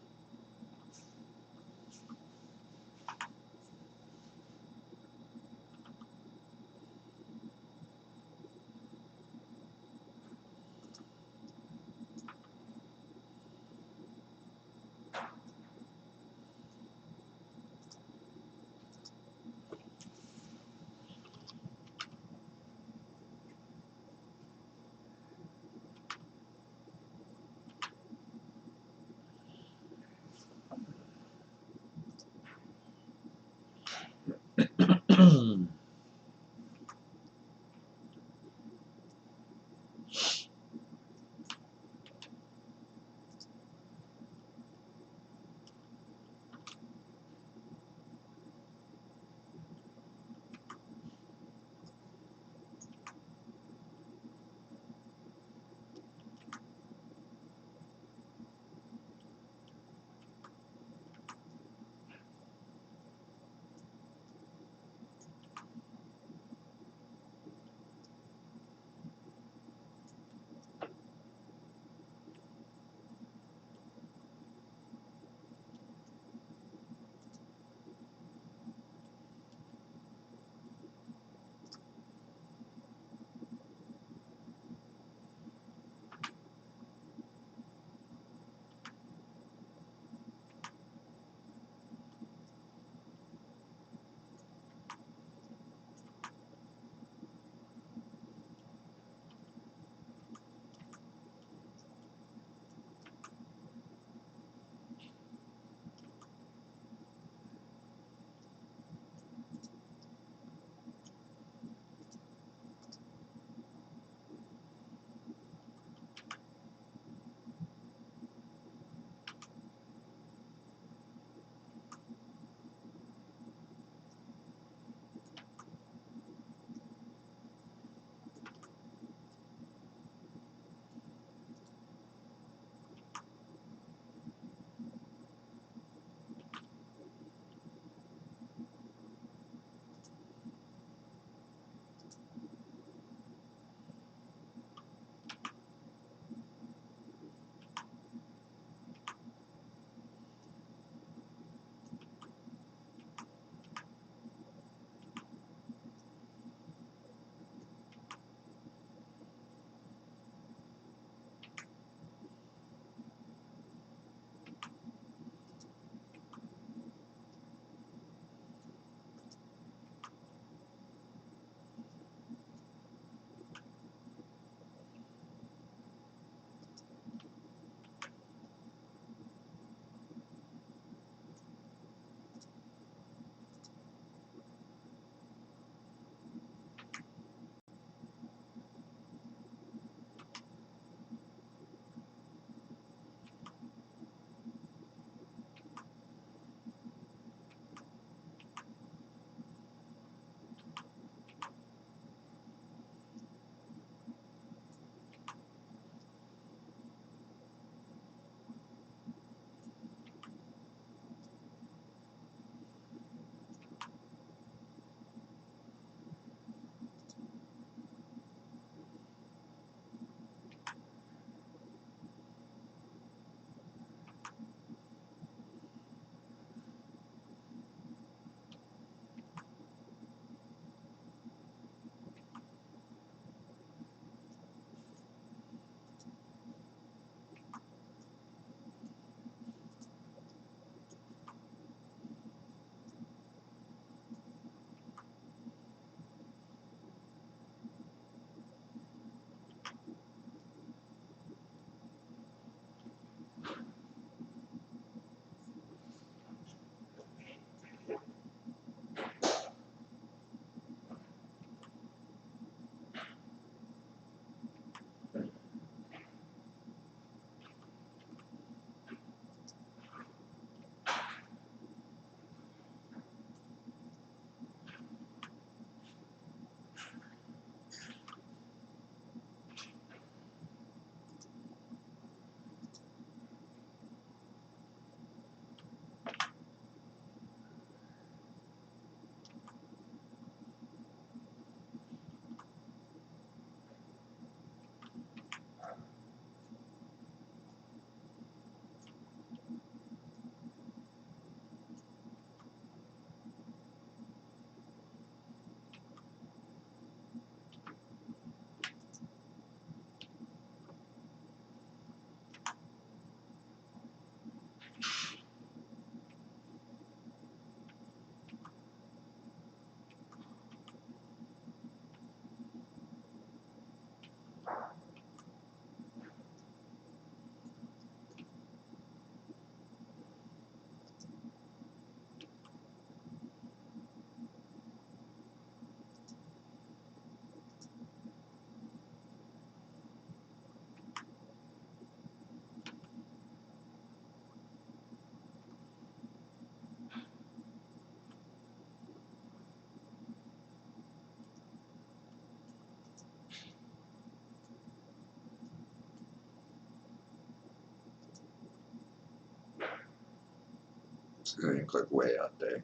Let's go ahead and click way out there.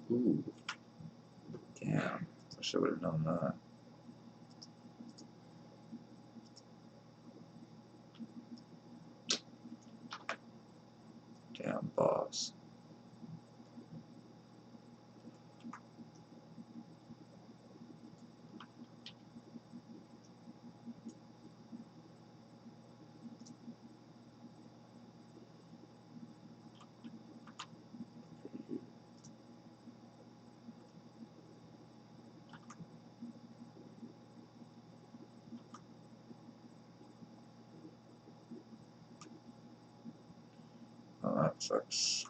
Ooh, damn. Wish I would have known that. Damn, boss. Oh, that sucks.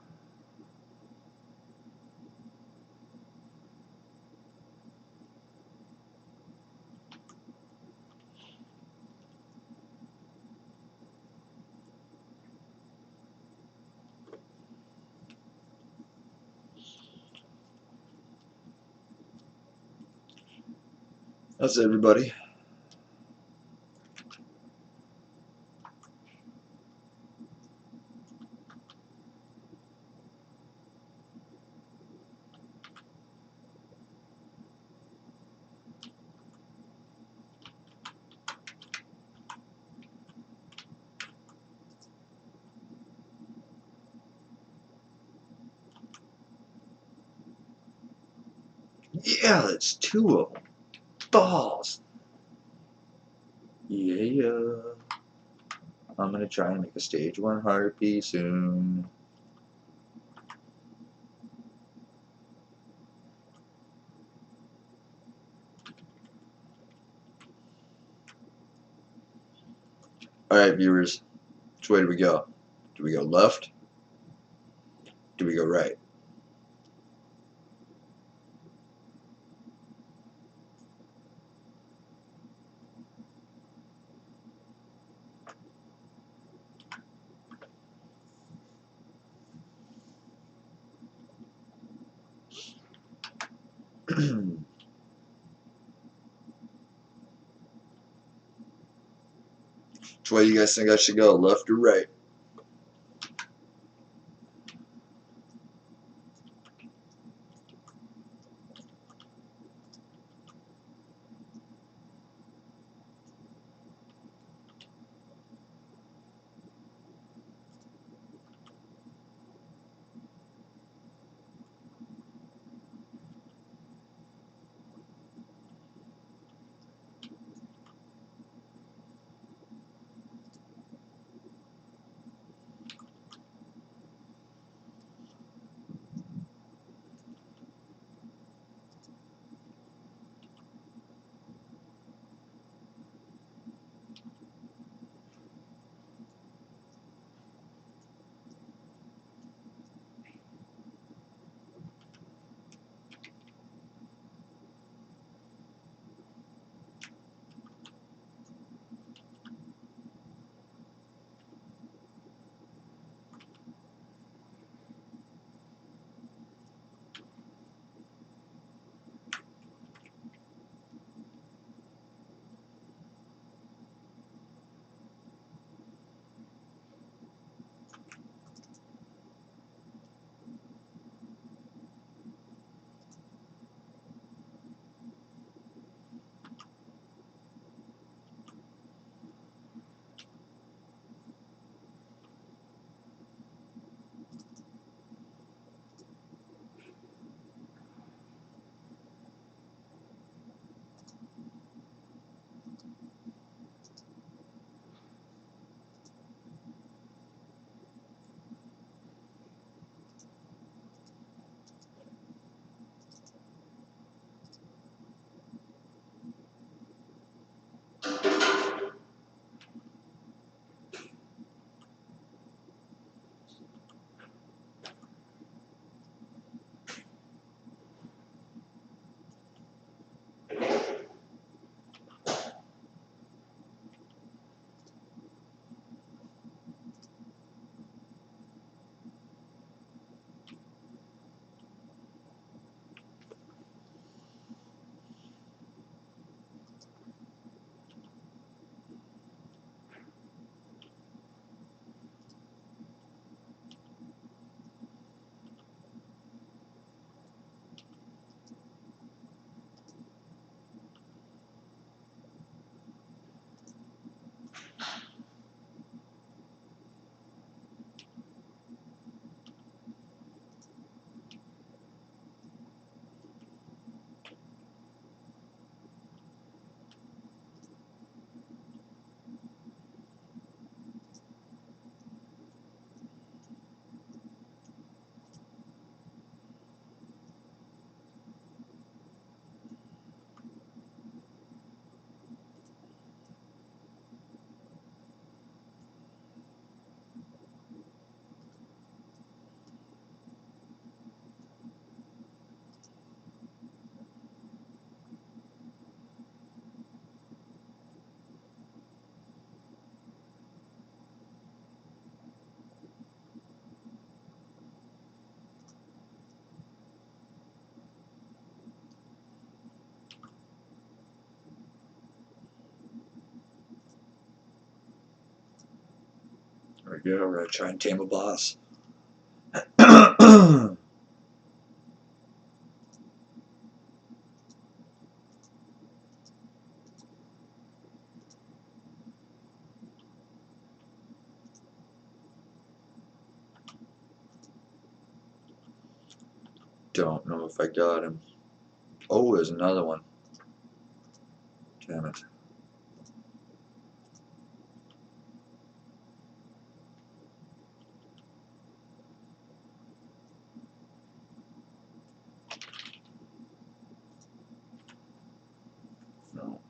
That's everybody. Yeah, that's 2 of them. Balls. Yeah. I'm gonna try and make a stage 1 harpy soon. Alright, viewers. Which way do we go? Do we go left? Do we go right? Which way you guys think I should go? Left or right? we go. We're gonna try and tame a boss. Don't know if I got him. Oh, there's another one. Damn it. No.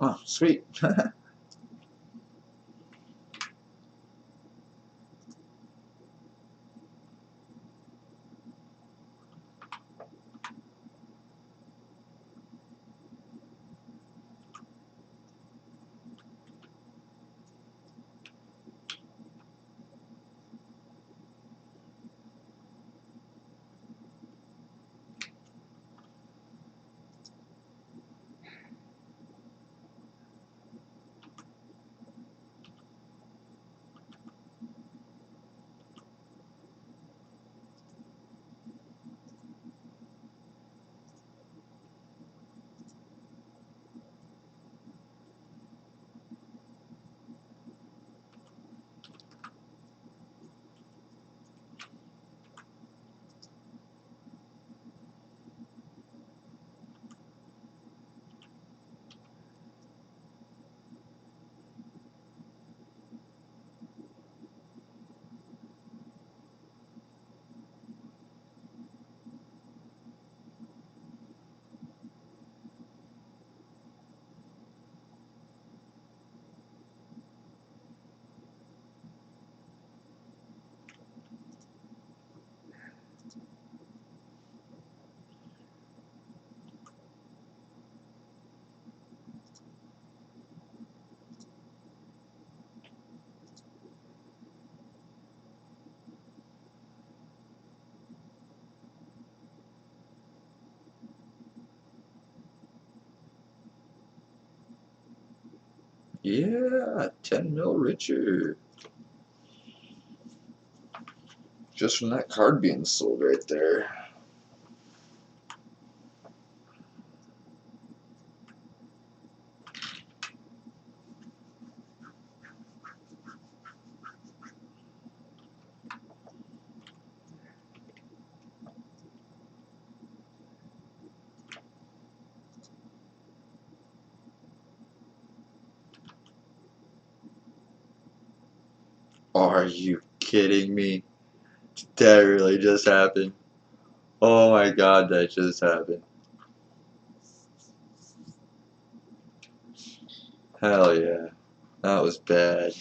Oh, sweet. Yeah, 10 mil richer. Just from that card being sold right there. Are you kidding me? That really just happened. Oh my god, that just happened. Hell yeah. That was bad.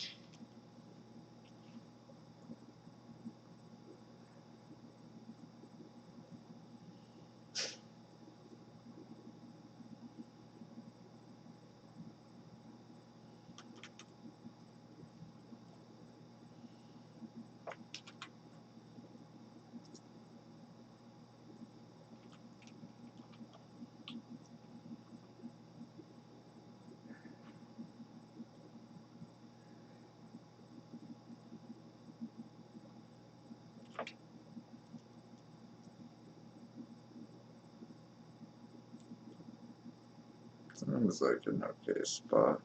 That was like an okay spot.